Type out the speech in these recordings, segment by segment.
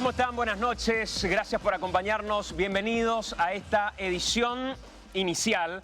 ¿Cómo están? Buenas noches, gracias por acompañarnos. Bienvenidos a esta edición inicial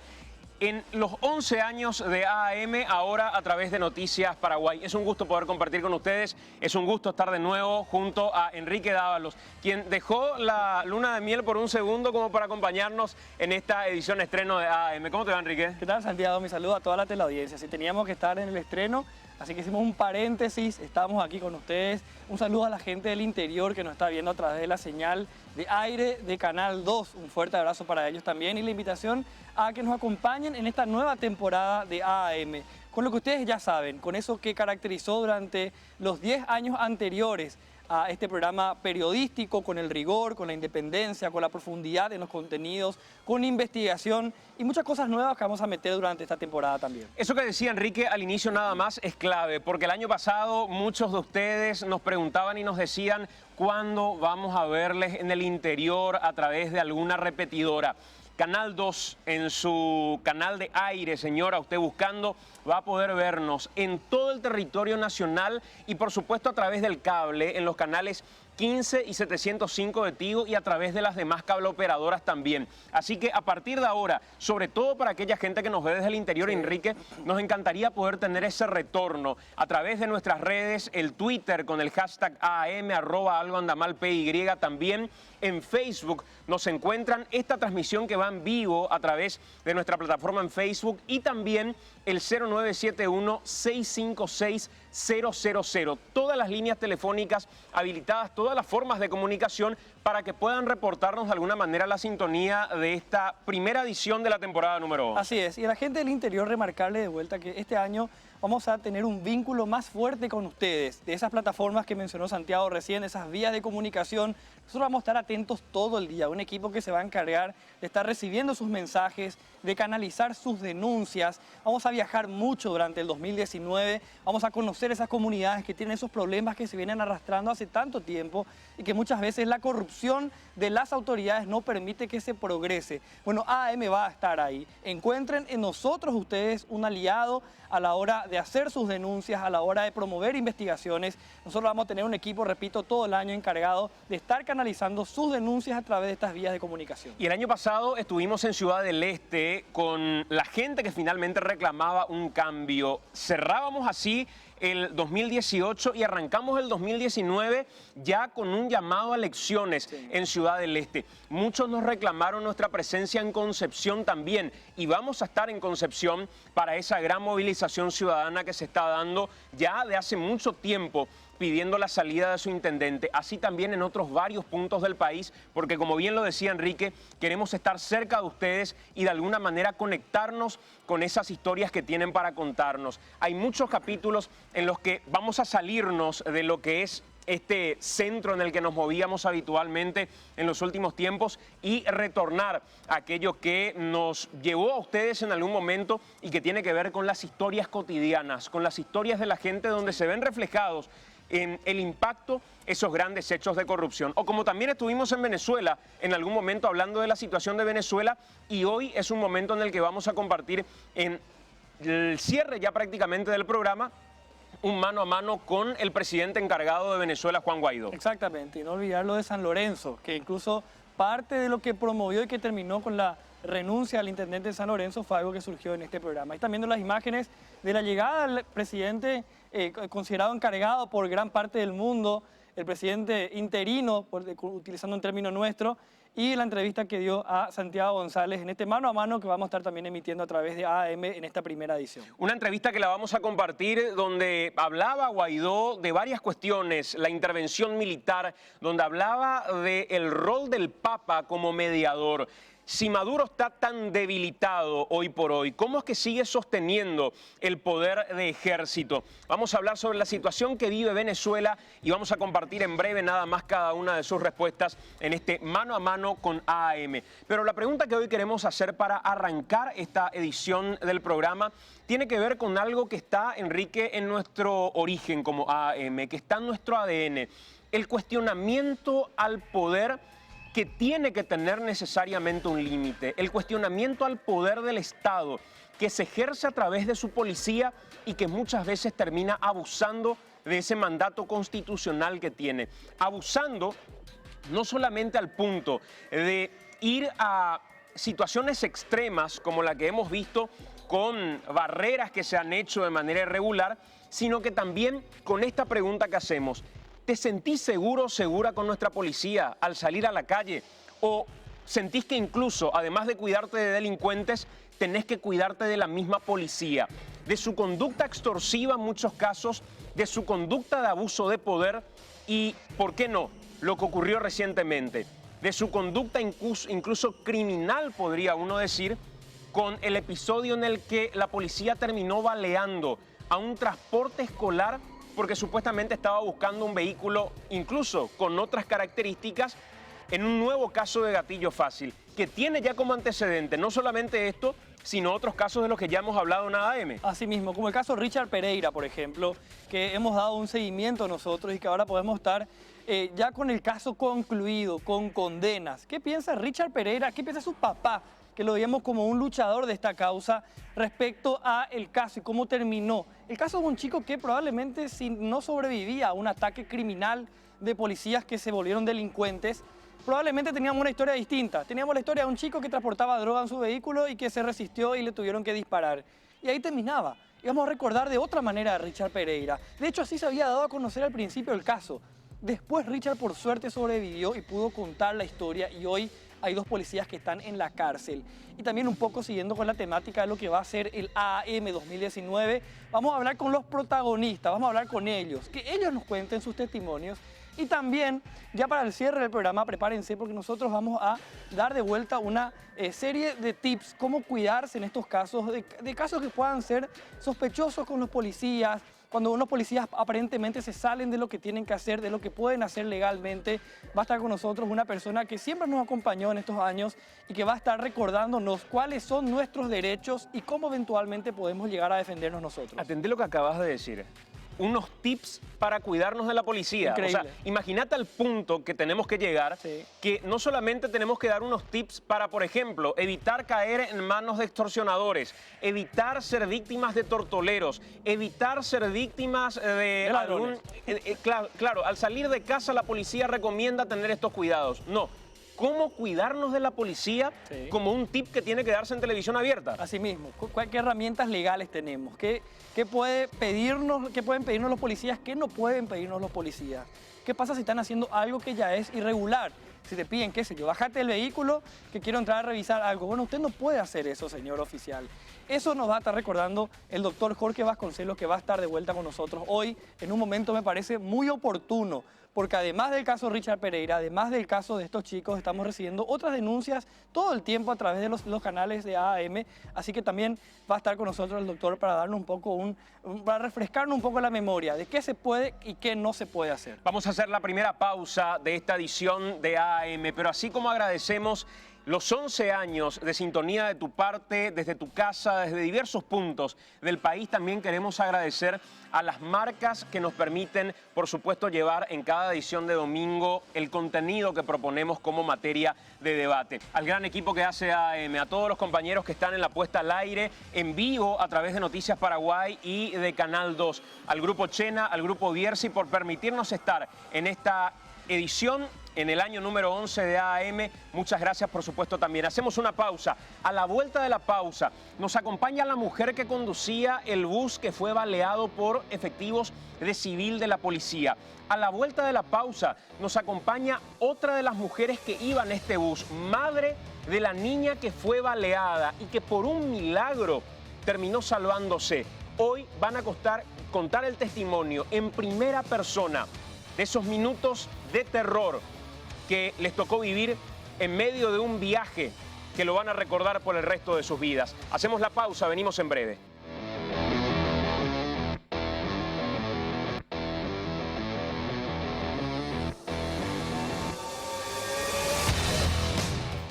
en los 11 años de AM, ahora a través de Noticias Paraguay. Es un gusto poder compartir con ustedes, es un gusto estar de nuevo junto a Enrique Dávalos, quien dejó la luna de miel por un segundo como para acompañarnos en esta edición estreno de AM. ¿Cómo te va, Enrique? ¿Qué tal, Santiago? Mi saludo a toda la teleaudiencia. Sí, teníamos que estar en el estreno, así que hicimos un paréntesis, estamos aquí con ustedes. Un saludo a la gente del interior que nos está viendo a través de la señal de aire de Canal 2. Un fuerte abrazo para ellos también y la invitación a que nos acompañen en esta nueva temporada de AM. Con lo que ustedes ya saben, con eso que caracterizó durante los 10 años anteriores a este programa periodístico, con el rigor, con la independencia, con la profundidad en los contenidos, con investigación y muchas cosas nuevas que vamos a meter durante esta temporada también. Eso que decía Enrique al inicio nada más es clave, porque el año pasado muchos de ustedes nos preguntaban y nos decían cuándo vamos a verles en el interior a través de alguna repetidora. Canal 2, en su canal de aire, señora, usted buscando, va a poder vernos en todo el territorio nacional y por supuesto a través del cable, en los canales 15 y 705 de Tigo y a través de las demás cableoperadoras también. Así que a partir de ahora, sobre todo para aquella gente que nos ve desde el interior, Enrique, nos encantaría poder tener ese retorno a través de nuestras redes, el Twitter con el hashtag AM, @algoandamalpy, también en Facebook nos encuentran esta transmisión que va en vivo a través de nuestra plataforma en Facebook y también el 0971-656-000. Todas las líneas telefónicas habilitadas, todas las formas de comunicación para que puedan reportarnos de alguna manera la sintonía de esta primera edición de la temporada número 11. Así es, y a la gente del interior remarcarle de vuelta que este año vamos a tener un vínculo más fuerte con ustedes, de esas plataformas que mencionó Santiago recién, esas vías de comunicación. Nosotros vamos a estar atentos todo el día, un equipo que se va a encargar de estar recibiendo sus mensajes, de canalizar sus denuncias. Vamos a viajar mucho durante el 2019, vamos a conocer esas comunidades que tienen esos problemas que se vienen arrastrando hace tanto tiempo y que muchas veces la corrupción de las autoridades no permite que se progrese. Bueno, AM va a estar ahí. Encuentren en nosotros ustedes un aliado a la hora de hacer sus denuncias, a la hora de promover investigaciones. Nosotros vamos a tener un equipo, repito, todo el año encargado de estar canalizando sus denuncias a través de estas vías de comunicación. Y el año pasado estuvimos en Ciudad del Este con la gente que finalmente reclamaba un cambio. Cerrábamos así el 2018 y arrancamos el 2019 ya con un llamado a elecciones en Ciudad del Este. Muchos nos reclamaron nuestra presencia en Concepción también y vamos a estar en Concepción para esa gran movilización ciudadana que se está dando ya de hace mucho tiempo, pidiendo la salida de su intendente, así también en otros varios puntos del país, porque como bien lo decía Enrique, queremos estar cerca de ustedes y de alguna manera conectarnos con esas historias que tienen para contarnos. Hay muchos capítulos en los que vamos a salirnos de lo que es este centro en el que nos movíamos habitualmente en los últimos tiempos y retornar a aquello que nos llevó a ustedes en algún momento y que tiene que ver con las historias cotidianas, con las historias de la gente donde se ven reflejados en el impacto esos grandes hechos de corrupción. O como también estuvimos en Venezuela en algún momento hablando de la situación de Venezuela y hoy es un momento en el que vamos a compartir en el cierre ya prácticamente del programa un mano a mano con el presidente encargado de Venezuela, Juan Guaidó. Exactamente, y no olvidar lo de San Lorenzo, que incluso parte de lo que promovió y que terminó con la renuncia al intendente de San Lorenzo fue algo que surgió en este programa. Están viendo las imágenes de la llegada del presidente considerado encargado por gran parte del mundo, el presidente interino, utilizando un término nuestro, y la entrevista que dio a Santiago González en este mano a mano que vamos a estar también emitiendo a través de AM en esta primera edición. Una entrevista que la vamos a compartir donde hablaba Guaidó de varias cuestiones, la intervención militar, donde hablaba del rol del Papa como mediador. Si Maduro está tan debilitado hoy por hoy, ¿cómo es que sigue sosteniendo el poder de ejército? Vamos a hablar sobre la situación que vive Venezuela y vamos a compartir en breve nada más cada una de sus respuestas en este mano a mano con AM. Pero la pregunta que hoy queremos hacer para arrancar esta edición del programa tiene que ver con algo que está, Enrique, en nuestro origen como AM, que está en nuestro ADN. El cuestionamiento al poder que tiene que tener necesariamente un límite, el cuestionamiento al poder del Estado que se ejerce a través de su policía y que muchas veces termina abusando de ese mandato constitucional que tiene, abusando no solamente al punto de ir a situaciones extremas como la que hemos visto con barreras que se han hecho de manera irregular, sino que también con esta pregunta que hacemos: ¿te sentís seguro o segura con nuestra policía al salir a la calle? ¿O sentís que incluso, además de cuidarte de delincuentes, tenés que cuidarte de la misma policía, de su conducta extorsiva en muchos casos, de su conducta de abuso de poder y, ¿por qué no?, lo que ocurrió recientemente, de su conducta incluso criminal, podría uno decir, con el episodio en el que la policía terminó baleando a un transporte escolar porque supuestamente estaba buscando un vehículo incluso con otras características, en un nuevo caso de gatillo fácil, que tiene ya como antecedente no solamente esto, sino otros casos de los que ya hemos hablado en ADM. Asimismo, como el caso Richard Pereira, por ejemplo, que hemos dado un seguimiento nosotros y que ahora podemos estar ya con el caso concluido, con condenas. ¿Qué piensa Richard Pereira? ¿Qué piensa su papá, que lo veíamos como un luchador de esta causa, respecto a el caso y cómo terminó? El caso de un chico que probablemente, si no sobrevivía a un ataque criminal de policías que se volvieron delincuentes, probablemente teníamos una historia distinta. Teníamos la historia de un chico que transportaba droga en su vehículo y que se resistió y le tuvieron que disparar. Y ahí terminaba. Y vamos a recordar de otra manera a Richard Pereira. De hecho, así se había dado a conocer al principio del caso. Después Richard, por suerte, sobrevivió y pudo contar la historia, y hoy hay 2 policías que están en la cárcel. Y también, un poco siguiendo con la temática de lo que va a ser el AAM 2019, vamos a hablar con los protagonistas, vamos a hablar con ellos, que ellos nos cuenten sus testimonios. Y también, ya para el cierre del programa, prepárense porque nosotros vamos a dar de vuelta una serie de tips, cómo cuidarse en estos casos, de casos que puedan ser sospechosos con los policías, cuando unos policías aparentemente se salen de lo que tienen que hacer, de lo que pueden hacer legalmente. Va a estar con nosotros una persona que siempre nos acompañó en estos años y que va a estar recordándonos cuáles son nuestros derechos y cómo eventualmente podemos llegar a defendernos nosotros. Atendé lo que acabas de decir. Unos tips para cuidarnos de la policía. Increíble. O sea, imagínate al punto que tenemos que llegar, Sí. que no solamente tenemos que dar unos tips para, por ejemplo, evitar caer en manos de extorsionadores, evitar ser víctimas de tortoleros, evitar ser víctimas de ladrones. Claro, al salir de casa la policía recomienda tener estos cuidados. No. ¿Cómo cuidarnos de la policía? Sí. Como un tip que tiene que darse en televisión abierta. Asimismo, ¿qué herramientas legales tenemos? ¿Qué pueden pedirnos los policías? ¿Qué no pueden pedirnos los policías? ¿Qué pasa si están haciendo algo que ya es irregular? Si te piden, qué sé yo, bájate del vehículo que quiero entrar a revisar algo. Bueno, usted no puede hacer eso, señor oficial. Eso nos va a estar recordando el doctor Jorge Vasconcelos, que va a estar de vuelta con nosotros hoy, en un momento me parece muy oportuno, porque además del caso Richard Pereira, además del caso de estos chicos, estamos recibiendo otras denuncias todo el tiempo a través de los canales de AAM, así que también va a estar con nosotros el doctor para darnos un poco para refrescarnos un poco la memoria de qué se puede y qué no se puede hacer. Vamos a hacer la primera pausa de esta edición de AAM, pero así como agradecemos los 11 años de sintonía de tu parte, desde tu casa, desde diversos puntos del país, también queremos agradecer a las marcas que nos permiten, por supuesto, llevar en cada edición de domingo el contenido que proponemos como materia de debate. Al gran equipo que hace AAM, a todos los compañeros que están en la puesta al aire, en vivo a través de Noticias Paraguay y de Canal 2, al Grupo Chena, al Grupo Bierzi, por permitirnos estar en esta edición en el año número 11 de AAM. Muchas gracias, por supuesto, también. Hacemos una pausa. A la vuelta de la pausa nos acompaña la mujer que conducía el bus que fue baleado por efectivos de civil de la policía. A la vuelta de la pausa nos acompaña otra de las mujeres que iba en este bus, madre de la niña que fue baleada y que por un milagro terminó salvándose. Hoy van a contar el testimonio en primera persona de esos minutos de terror que les tocó vivir en medio de un viaje que lo van a recordar por el resto de sus vidas. Hacemos la pausa, venimos en breve.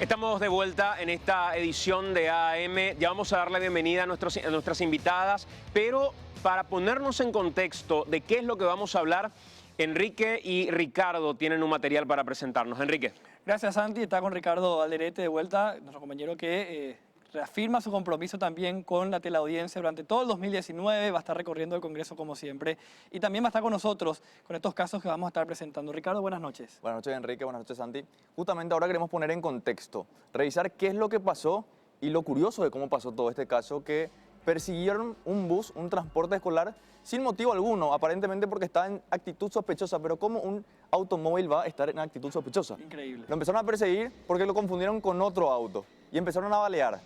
Estamos de vuelta en esta edición de AAM. Ya vamos a dar la bienvenida a nuestras invitadas, pero para ponernos en contexto de qué es lo que vamos a hablar, Enrique y Ricardo tienen un material para presentarnos. Enrique. Gracias, Santi. Está con Ricardo Alderete de vuelta, nuestro compañero que reafirma su compromiso también con la teleaudiencia durante todo el 2019, va a estar recorriendo el Congreso como siempre y también va a estar con nosotros con estos casos que vamos a estar presentando. Ricardo, buenas noches. Buenas noches, Enrique. Buenas noches, Santi. Justamente ahora queremos poner en contexto, revisar qué es lo que pasó y lo curioso de cómo pasó todo este caso, que persiguieron un bus, un transporte escolar, sin motivo alguno, aparentemente porque estaba en actitud sospechosa. Pero ¿cómo un automóvil va a estar en actitud sospechosa? Increíble. Lo empezaron a perseguir porque lo confundieron con otro auto y empezaron a balear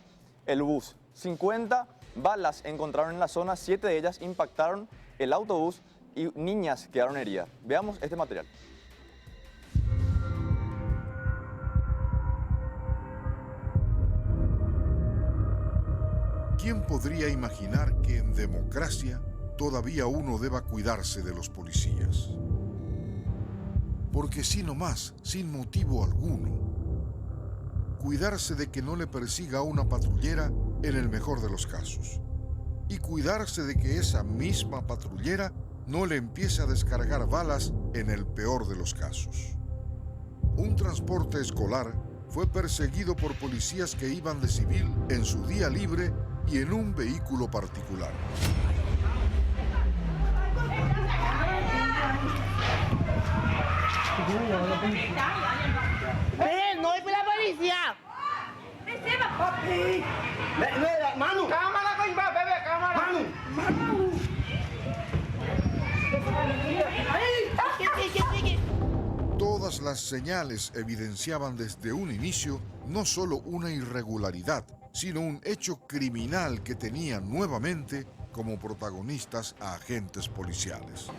el bus. 50 balas encontraron en la zona, 7 de ellas impactaron el autobús y niñas quedaron heridas. Veamos este material. ¿Quién podría imaginar que en democracia todavía uno deba cuidarse de los policías? Porque si no más, sin motivo alguno, cuidarse de que no le persiga a una patrullera en el mejor de los casos, y cuidarse de que esa misma patrullera no le empiece a descargar balas en el peor de los casos. Un transporte escolar fue perseguido por policías que iban de civil en su día libre y en un vehículo particular. ¡No es la policía! ¡Manu! ¡Cámara, coño! ¡Bebé, cámara! ¡Manu! Todas las señales evidenciaban desde un inicio no solo una irregularidad, sino un hecho criminal que tenía nuevamente como protagonistas a agentes policiales.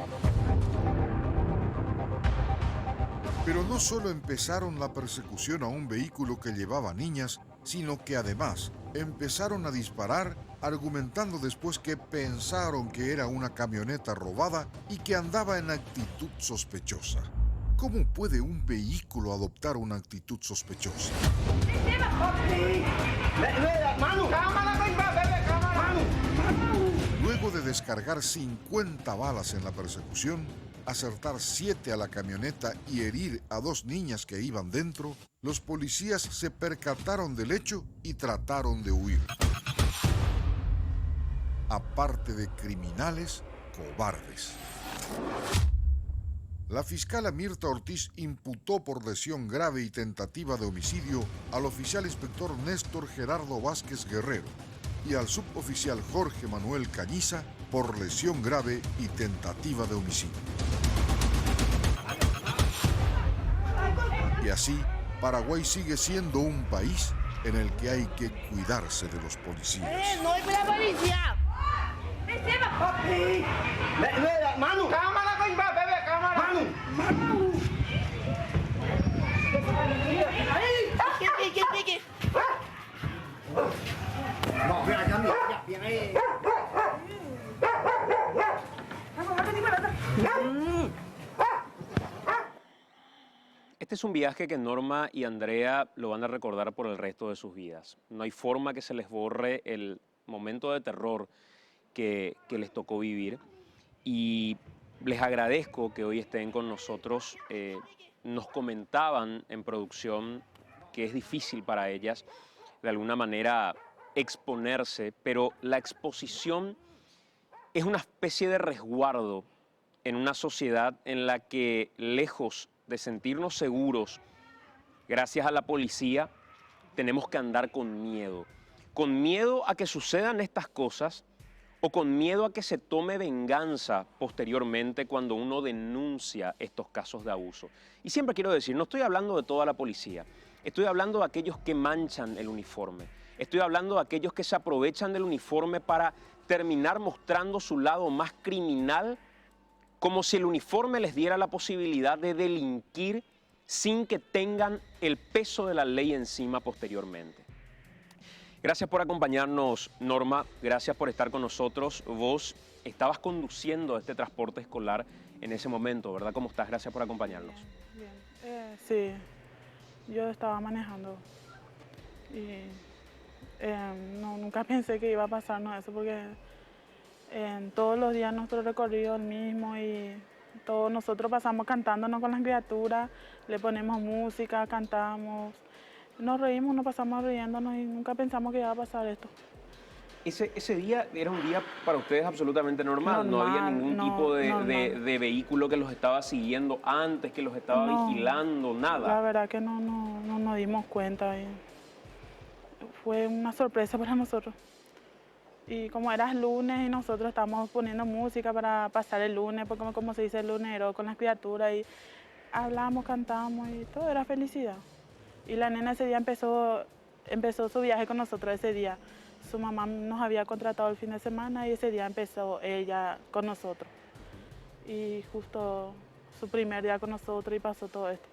Pero no solo empezaron la persecución a un vehículo que llevaba niñas, sino que además empezaron a disparar, argumentando después que pensaron que era una camioneta robada y que andaba en actitud sospechosa. ¿Cómo puede un vehículo adoptar una actitud sospechosa? ¡Manu! ¡Cámara, coño! ¡Bebé, cámara! ¡Manu! Luego de descargar 50 balas en la persecución, acertar 7 a la camioneta y herir a 2 niñas que iban dentro, los policías se percataron del hecho y trataron de huir. Aparte de criminales, cobardes. La fiscala Mirta Ortiz imputó por lesión grave y tentativa de homicidio al oficial inspector Néstor Gerardo Vázquez Guerrero y al suboficial Jorge Manuel Cañiza por lesión grave y tentativa de homicidio. Y así, Paraguay sigue siendo un país en el que hay que cuidarse de los policías. ¡No es la policía! ¡Manu! ¡Cámara, coño! ¡Bebé, cámara! ¡Manu! ¿Qué? No, mira, ya, bien ahí. Este es un viaje que Norma y Andrea lo van a recordar por el resto de sus vidas. No hay forma que se les borre el momento de terror que les tocó vivir. Y les agradezco que hoy estén con nosotros. Nos comentaban en producción que es difícil para ellas de alguna manera exponerse, pero la exposición es una especie de resguardo en una sociedad en la que, lejos de sentirnos seguros, gracias a la policía, tenemos que andar con miedo a que sucedan estas cosas o con miedo a que se tome venganza posteriormente cuando uno denuncia estos casos de abuso. Y siempre quiero decir, no estoy hablando de toda la policía, estoy hablando de aquellos que manchan el uniforme, estoy hablando de aquellos que se aprovechan del uniforme para terminar mostrando su lado más criminal, como si el uniforme les diera la posibilidad de delinquir sin que tengan el peso de la ley encima posteriormente. Gracias por acompañarnos, Norma. Gracias por estar con nosotros. Vos estabas conduciendo este transporte escolar en ese momento, ¿verdad? ¿Cómo estás? Gracias por acompañarnos. Bien. Sí, yo estaba manejando y nunca pensé que iba a pasarnos eso porque todos los días nuestro recorrido es el mismo y todos nosotros pasamos cantándonos con las criaturas, le ponemos música, cantamos. Nos reímos, nos pasamos riéndonos y nunca pensamos que iba a pasar esto. Ese día era un día para ustedes absolutamente normal. No había ningún tipo de vehículo que los estaba siguiendo antes, que los estaba vigilando, nada. La verdad que no nos dimos cuenta. Fue una sorpresa para nosotros. Y como era lunes y nosotros estábamos poniendo música para pasar el lunes, porque como se dice el lunero, con las criaturas, y hablamos, cantamos y todo era felicidad. Y la nena ese día empezó su viaje con nosotros ese día. Su mamá nos había contratado el fin de semana y ese día empezó ella con nosotros. Y justo su primer día con nosotros y pasó todo esto.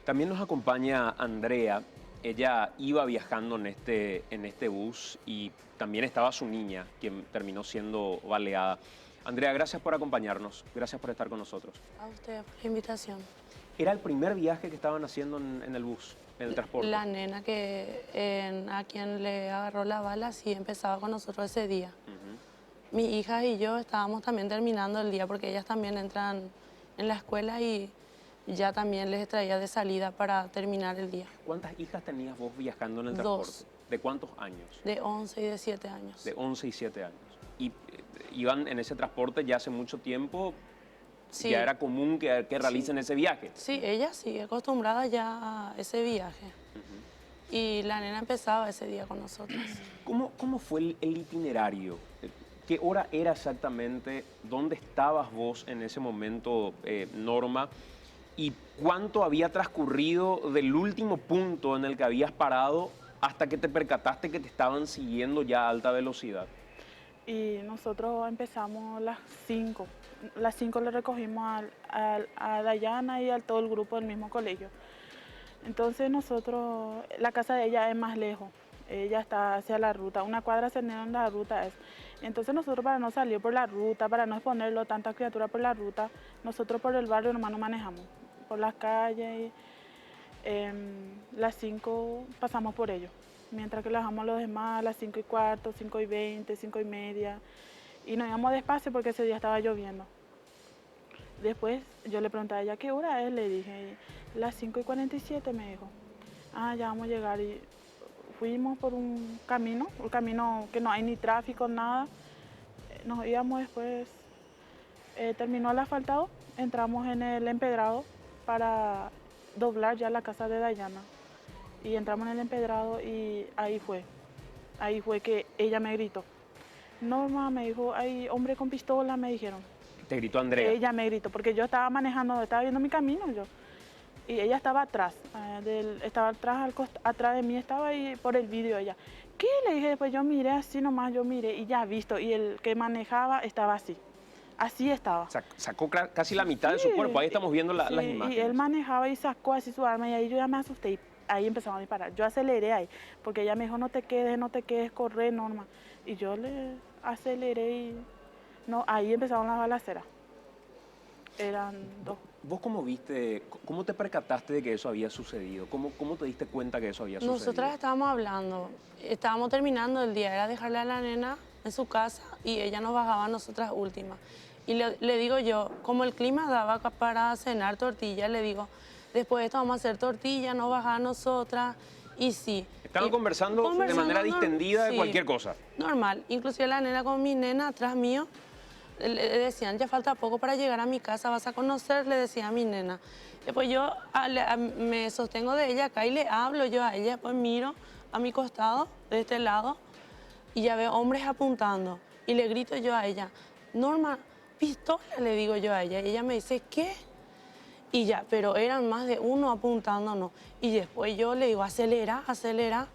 También nos acompaña Andrea. Ella iba viajando en este bus y también estaba su niña, quien terminó siendo baleada. Andrea, gracias por acompañarnos, gracias por estar con nosotros. A usted por la invitación. ¿Era el primer viaje que estaban haciendo en el bus, en el transporte? La nena a quien le agarró la bala sí empezaba con nosotros ese día. Mi hija y yo estábamos también terminando el día porque ellas también entran en la escuela y ya también les traía de salida para terminar el día. ¿Cuántas hijas tenías vos viajando en el transporte? 2. ¿De cuántos años? De 11 y de 7 años. De 11 y 7 años. ¿Y iban en ese transporte ya hace mucho tiempo? Sí. ¿Ya era común que realicen ese viaje? Sí, ella sí, acostumbrada ya a ese viaje. Y la nena empezaba ese día con nosotros. ¿Cómo fue el itinerario? ¿Qué hora era exactamente? ¿Dónde estabas vos en ese momento, Norma? ¿Y cuánto había transcurrido del último punto en el que habías parado hasta que te percataste que te estaban siguiendo ya a alta velocidad? Y nosotros empezamos a las 5. Las 5 le recogimos a Dayana y a todo el grupo del mismo colegio. Entonces nosotros, la casa de ella es más lejos. Ella está hacia la ruta, una cuadra hacia donde la ruta es. Entonces nosotros, para no salir por la ruta, para no exponerlo tantas criaturas por la ruta, nosotros por el barrio nomás no manejamos. Por las calles, las 5 pasamos por ellos. Mientras que le dejamos los demás a las 5:15, 5:20, 5:30. Y nos íbamos despacio porque ese día estaba lloviendo. Después yo le pregunté a ella, ¿qué hora es? Le dije, las 5:47 me dijo. Ah, ya vamos a llegar. Y fuimos por un camino que no hay ni tráfico, nada. Nos íbamos después, terminó el asfaltado, entramos en el empedrado para doblar ya la casa de Dayana. Y entramos en el empedrado y ahí fue que ella me gritó. Norma, me dijo, hay hombre con pistola, me dijeron. ¿Te gritó Andrea? Ella me gritó, porque yo estaba manejando, estaba viendo mi camino yo. Y ella estaba atrás, atrás de mí estaba ahí por el vidrio ella. ¿Qué? Le dije, después yo miré así nomás, yo miré y ya visto. Y el que manejaba estaba así. Así estaba. Sacó casi la mitad de su cuerpo, ahí estamos viendo las imágenes. Y él manejaba y sacó así su arma y ahí yo ya me asusté y ahí empezamos a disparar. Yo aceleré ahí, porque ella me dijo, no te quedes, corre, Norma. Y yo le aceleré y no, ahí empezaron las balaceras. Eran 2. ¿Vos cómo viste, cómo te percataste de que eso había sucedido? ¿Cómo te diste cuenta que eso había sucedido? Nosotras estábamos hablando, estábamos terminando el día, era dejarle a la nena en su casa y ella nos bajaba a nosotras últimas. Y le digo yo, como el clima daba para cenar tortilla, le digo, después de esto vamos a hacer tortilla, nos bajaba a nosotras y sí. Estaban conversando de manera distendida de cualquier cosa. Normal, inclusive la nena con mi nena atrás mío, le decían, ya falta poco para llegar a mi casa, vas a conocer, le decía a mi nena. Después yo me sostengo de ella acá y le hablo yo a ella, pues miro a mi costado, de este lado, y ya veo hombres apuntando. Y le grito yo a ella, Norma, pistola, le digo yo a ella. Y ella me dice, ¿qué? Y ya, pero eran más de uno apuntándonos. Y después yo le digo, acelera, acelera.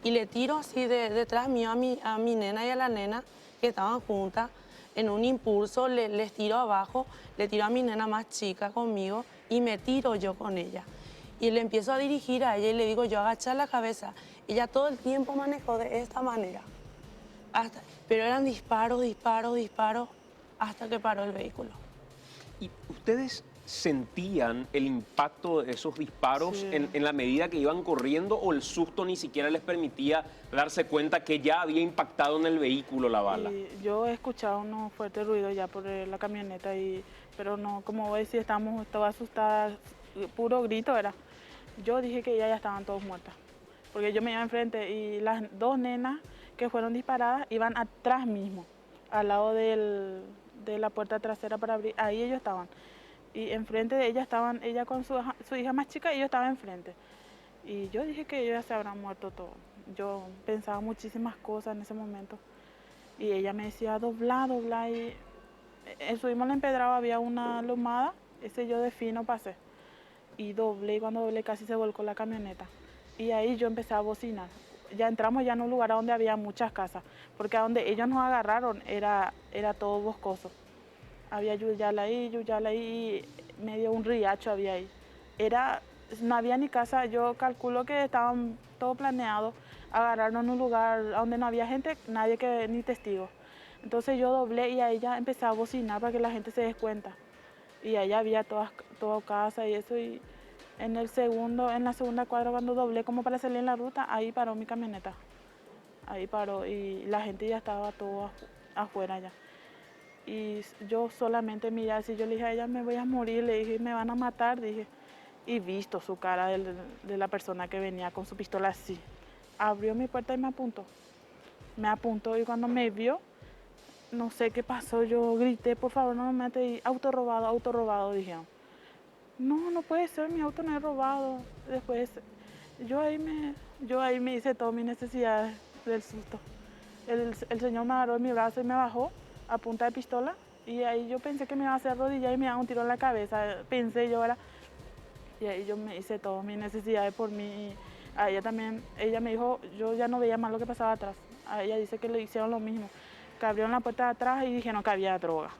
Y le tiro así detrás mío a mi nena y a la nena que estaban juntas. En un impulso les tiro abajo, le tiro a mi nena más chica conmigo y me tiro yo con ella. Y le empiezo a dirigir a ella y le digo yo, agachar la cabeza. Ella todo el tiempo manejó de esta manera. Pero eran disparos, disparos, disparos, hasta que paró el vehículo. ¿Y ustedes sentían el impacto de esos disparos en la medida que iban corriendo o el susto ni siquiera les permitía darse cuenta que ya había impactado en el vehículo la bala? Y yo he escuchado unos fuertes ruidos ya por la camioneta, pero no, como vos decís, estaba asustada, puro grito era. Yo dije que ya estaban todos muertas. porque yo me iba enfrente y las dos nenas que fueron disparadas iban atrás mismo, al lado de la puerta trasera para abrir, ahí ellos estaban. Y enfrente de ella estaban, ella con su hija más chica y yo estaba enfrente. Y yo dije que ellos ya se habrán muerto todos. Yo pensaba muchísimas cosas en ese momento. Y ella me decía, dobla, dobla. Y subimos la empedrada, había una lomada, ese yo de fino pasé. Y doblé, y cuando doblé casi se volcó la camioneta. Y ahí yo empecé a bocinar. Ya entramos ya en un lugar donde había muchas casas, porque a donde ellos nos agarraron era todo boscoso. Había yuyala ahí, y medio un riacho había ahí. No había ni casa, yo calculo que estaban todo planeado, agarraron en un lugar donde no había gente, nadie ni testigos. Entonces yo doblé y ahí ya empecé a bocinar para que la gente se dé cuenta. Y allá había toda casa y eso, y en la segunda cuadra cuando doblé como para salir en la ruta, ahí paró mi camioneta. Ahí paró y la gente ya estaba todo afuera ya. Y yo solamente miré así, yo le dije a ella, me voy a morir, le dije, me van a matar, dije. Y visto su cara de la persona que venía con su pistola así. Abrió mi puerta y me apuntó. Me apuntó y cuando me vio, no sé qué pasó, yo grité, por favor no me mate, y auto robado, dijeron. No puede ser, mi auto no es robado. Después, yo ahí me hice todas mis necesidades del susto. El señor me agarró en mi brazo y me bajó a punta de pistola y ahí yo pensé que me iba a hacer rodillas y me daba un tiro en la cabeza, pensé yo, ¿verdad? Y ahí yo me hice todas mis necesidades por mí. Y a ella también, ella me dijo, yo ya no veía más lo que pasaba atrás. A ella dice que le hicieron lo mismo, que abrieron la puerta de atrás y dijeron que había droga.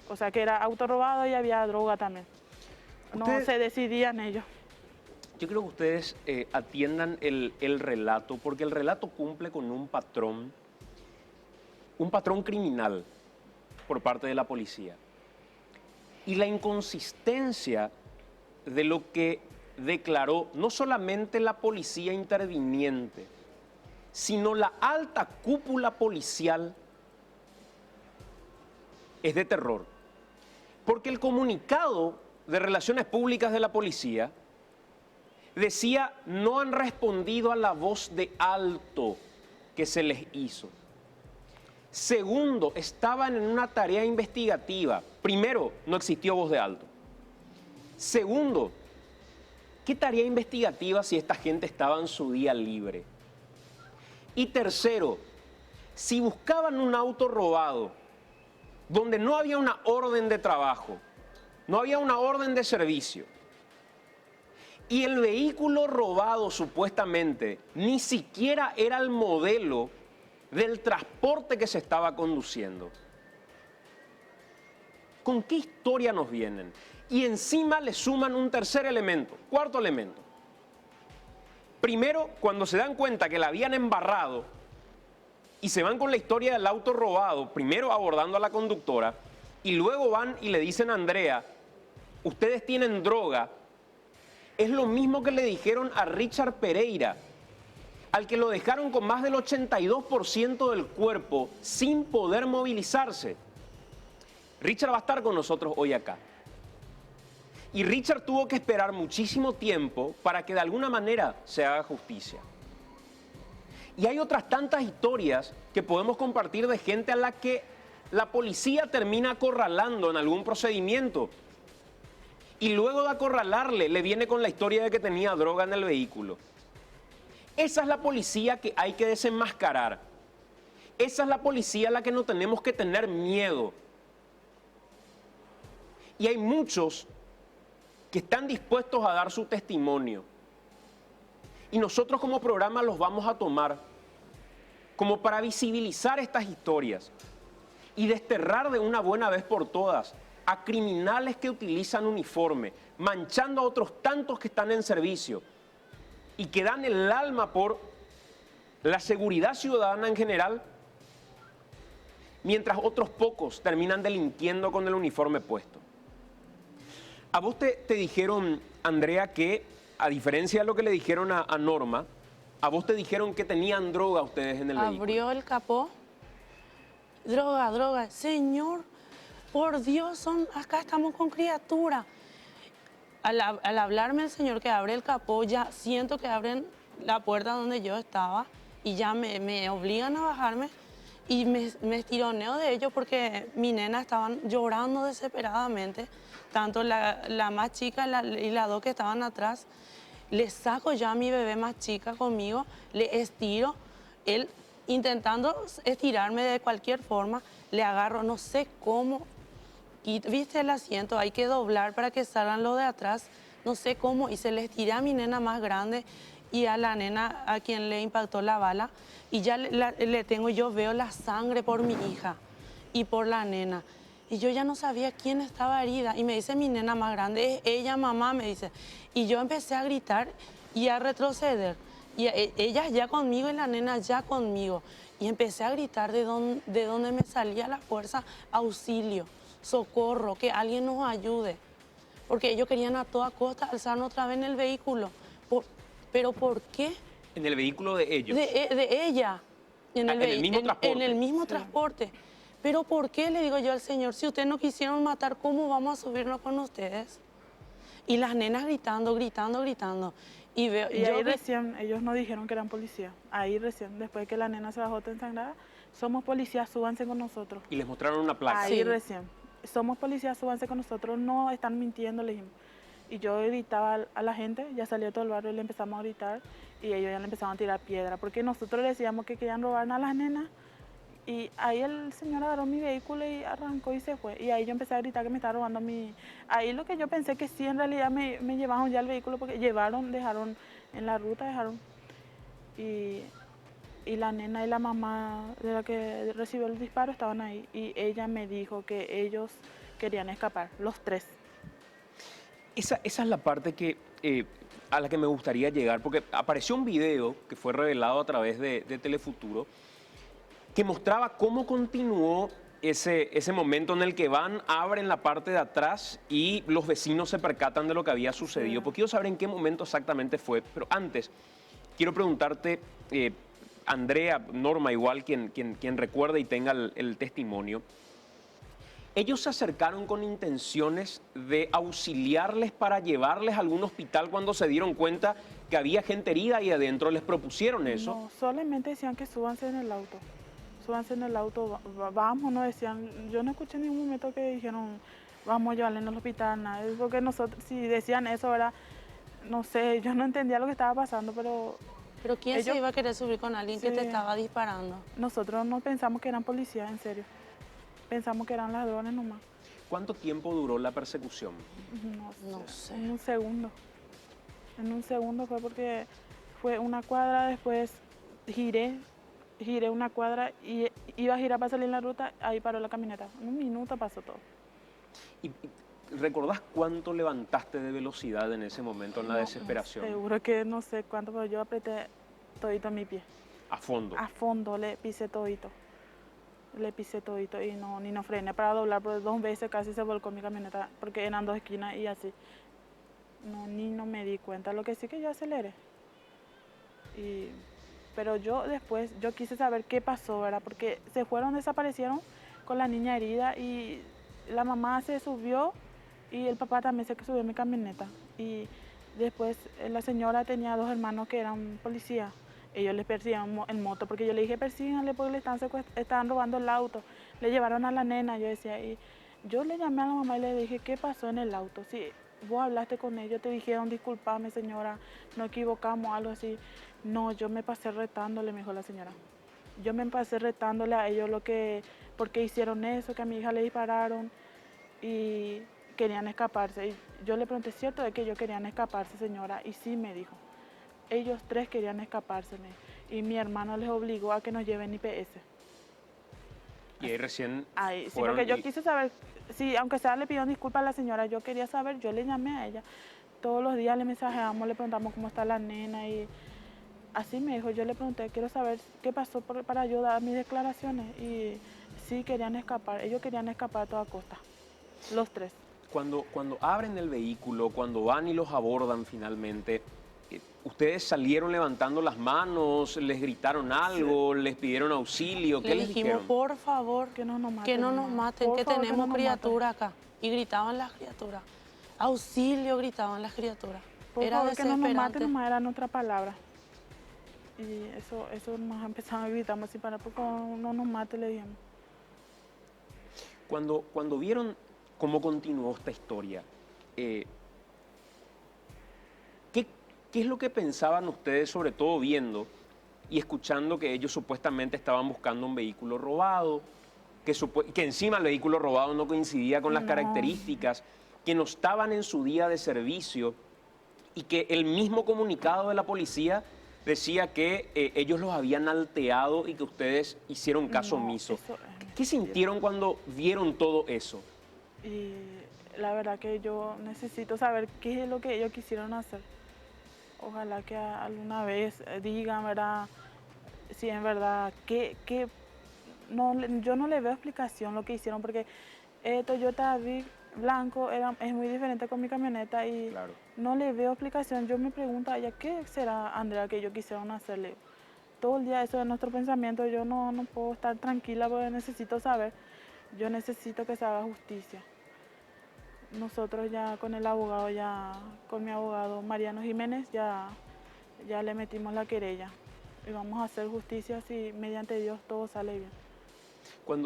O sea que era auto robado y había droga también. No se decidían ellos. Yo creo que ustedes atiendan el relato, porque el relato cumple con un patrón criminal por parte de la policía. Y la inconsistencia de lo que declaró no solamente la policía interviniente, sino la alta cúpula policial es de terror. Porque el comunicado de Relaciones Públicas de la policía decía, no han respondido a la voz de alto que se les hizo. Segundo, estaban en una tarea investigativa. Primero, no existió voz de alto. Segundo, ¿qué tarea investigativa si esta gente estaba en su día libre? Y tercero, si buscaban un auto robado, donde no había una orden de trabajo, no había una orden de servicio, y el vehículo robado supuestamente ni siquiera era el modelo del transporte que se estaba conduciendo. ¿Con qué historia nos vienen? Y encima le suman un tercer elemento, cuarto elemento. Primero, cuando se dan cuenta que la habían embarrado y se van con la historia del auto robado, primero abordando a la conductora, y luego van y le dicen a Andrea, ustedes tienen droga, es lo mismo que le dijeron a Richard Pereira, al que lo dejaron con más del 82% del cuerpo sin poder movilizarse. Richard va a estar con nosotros hoy acá. Y Richard tuvo que esperar muchísimo tiempo para que de alguna manera se haga justicia. Y hay otras tantas historias que podemos compartir de gente a la que la policía termina acorralando en algún procedimiento. Y luego de acorralarle, le viene con la historia de que tenía droga en el vehículo. Esa es la policía que hay que desenmascarar. Esa es la policía a la que no tenemos que tener miedo. Y hay muchos que están dispuestos a dar su testimonio. Y nosotros como programa los vamos a tomar como para visibilizar estas historias y desterrar de una buena vez por todas a criminales que utilizan uniforme, manchando a otros tantos que están en servicio y que dan el alma por la seguridad ciudadana en general, mientras otros pocos terminan delinquiendo con el uniforme puesto. A vos te dijeron, Andrea, que a diferencia de lo que le dijeron a Norma, a vos te dijeron que tenían droga ustedes en el vehículo. Abrió el capó. Droga. Señor, por Dios, acá estamos con criatura. Al hablarme el señor que abre el capó, ya siento que abren la puerta donde yo estaba y ya me obligan a bajarme y me estironeo de ellos porque mi nena estaban llorando desesperadamente, tanto la más chica y las dos que estaban atrás. Le saco ya a mi bebé más chica conmigo, le estiro, él intentando estirarme de cualquier forma, le agarro, no sé cómo, y viste el asiento, hay que doblar para que salgan los de atrás, no sé cómo, y se le estiré a mi nena más grande y a la nena a quien le impactó la bala, y ya yo veo la sangre por mi hija y por la nena. Y yo ya no sabía quién estaba herida. Y me dice mi nena más grande, es ella, mamá, me dice. Y yo empecé a gritar y a retroceder. Y ella ya conmigo y la nena ya conmigo. Y empecé a gritar de donde me salía la fuerza, auxilio, socorro, que alguien nos ayude. Porque ellos querían a toda costa alzarnos otra vez en el vehículo. ¿Pero por qué? En el vehículo de ellos. De ella. En el mismo transporte. En el mismo transporte. Pero ¿por qué? Le digo yo al Señor, si ustedes no quisieron matar, ¿cómo vamos a subirnos con ustedes? Y las nenas gritando, gritando, gritando. Y ahí recién ellos nos dijeron que eran policías. Ahí recién, después que la nena se bajó ensangrada, somos policías, súbanse con nosotros. Y les mostraron una placa. Ahí recién. Somos policías, súbanse con nosotros, no están mintiendo, le dijimos. Y yo gritaba a la gente, ya salió todo el barrio y le empezamos a gritar. Y ellos ya le empezaron a tirar piedra, porque nosotros le decíamos que querían robarnos a las nenas. Y ahí el señor agarró mi vehículo y arrancó y se fue. Y ahí yo empecé a gritar que me estaba robando mi... Ahí lo que yo pensé que sí, en realidad me llevaron ya el vehículo, porque dejaron en la ruta, Y la nena y la mamá de la que recibió el disparo estaban ahí. Y ella me dijo que ellos querían escapar, los tres. Esa es la parte a la que me gustaría llegar, porque apareció un video que fue revelado a través de Telefuturo, que mostraba cómo continuó ese momento en el que abren la parte de atrás y los vecinos se percatan de lo que había sucedido. Porque quiero saber en qué momento exactamente fue. Pero antes, quiero preguntarte, Andrea, Norma, igual quien recuerda y tenga el testimonio, ¿ellos se acercaron con intenciones de auxiliarles para llevarles a algún hospital cuando se dieron cuenta que había gente herida y adentro les propusieron eso? No, solamente decían que súbanse en el auto. Súbanse en el auto, vamos, no decían, yo no escuché en ningún momento que dijeron, vamos a llevarle al hospital, nada, porque nosotros, si decían eso, ¿verdad? No sé, yo no entendía lo que estaba pasando, pero... ¿Pero quién se iba a querer subir con alguien que te estaba disparando? Nosotros no pensamos que eran policías, en serio. Pensamos que eran ladrones nomás. ¿Cuánto tiempo duró la persecución? No sé. En un segundo. En un segundo fue porque fue una cuadra, después giré una cuadra y iba a girar para salir en la ruta, ahí paró la camioneta. En un minuto pasó todo. ¿Y recordás cuánto levantaste de velocidad en ese momento, en la desesperación? Seguro que no sé cuánto, pero yo apreté todito mi pie. ¿A fondo? A fondo le pisé todito. Le pisé todito y ni no frené para doblar, pero 2 veces casi se volcó mi camioneta, porque eran 2 esquinas y así. No me di cuenta, lo que sí que yo aceleré. Pero yo después, yo quise saber qué pasó, ¿verdad? Porque desaparecieron con la niña herida y la mamá se subió y el papá también se subió a mi camioneta. Y después la señora tenía 2 hermanos que eran policías. Ellos les persiguieron en moto, porque yo le dije, persíganle porque le estaban robando el auto. Le llevaron a la nena, yo decía, y yo le llamé a la mamá y le dije, ¿qué pasó en el auto? Si vos hablaste con ellos, te dijeron, disculpame señora, no equivocamos, algo así. No, yo me pasé retándole, me dijo la señora. Yo me pasé retándole a ellos por qué hicieron eso, que a mi hija le dispararon y querían escaparse. Y yo le pregunté, ¿cierto de que ellos querían escaparse, señora? Y sí, me dijo. Ellos 3 querían escaparse, y mi hermano les obligó a que nos lleven IPS. Y ahí recién sí, porque yo quise saber, sí, aunque sea le pidió disculpas a la señora, yo quería saber, yo le llamé a ella. Todos los días le mensajeamos, le preguntamos cómo está la nena y así me dijo, yo le pregunté, quiero saber qué pasó para yo dar mis declaraciones. Y sí, querían escapar, ellos querían escapar a toda costa, los 3. Cuando abren el vehículo, cuando van y los abordan finalmente, ¿ustedes salieron levantando las manos, les gritaron algo, les pidieron auxilio? ¿Qué les dijimos, dijeron? por favor, que no nos maten, que tenemos criaturas acá? Y gritaban las criaturas. Auxilio, gritaban las criaturas. Por Era favor, que no nos maten, desesperante. nomás era nuestra palabra. Y eso nos empezaron a gritar sin parar, porque no nos mate, le dijimos. Cuando vieron cómo continuó esta historia, ¿qué es lo que pensaban ustedes, sobre todo viendo y escuchando que ellos supuestamente estaban buscando un vehículo robado, que encima el vehículo robado no coincidía con las No. características, que no estaban en su día de servicio y que el mismo comunicado de la policía decía que ellos los habían alteado y que ustedes hicieron caso No, omiso? eso es ¿Qué mentira. sintieron cuando vieron todo eso? Y la verdad que yo necesito saber qué es lo que ellos quisieron hacer. Ojalá que alguna vez digan, ¿verdad? Si en verdad, yo no le veo explicación lo que hicieron, porque Toyota Big blanco es muy diferente con mi camioneta y Claro. no le veo explicación. Yo me pregunto a ella, ¿qué será, Andrea, que ellos quisieron hacerle? Todo el día eso es nuestro pensamiento, yo no puedo estar tranquila porque necesito saber, yo necesito que se haga justicia. Nosotros ya con el abogado, con mi abogado Mariano Jiménez, ya le metimos la querella y vamos a hacer justicia si mediante Dios todo sale bien.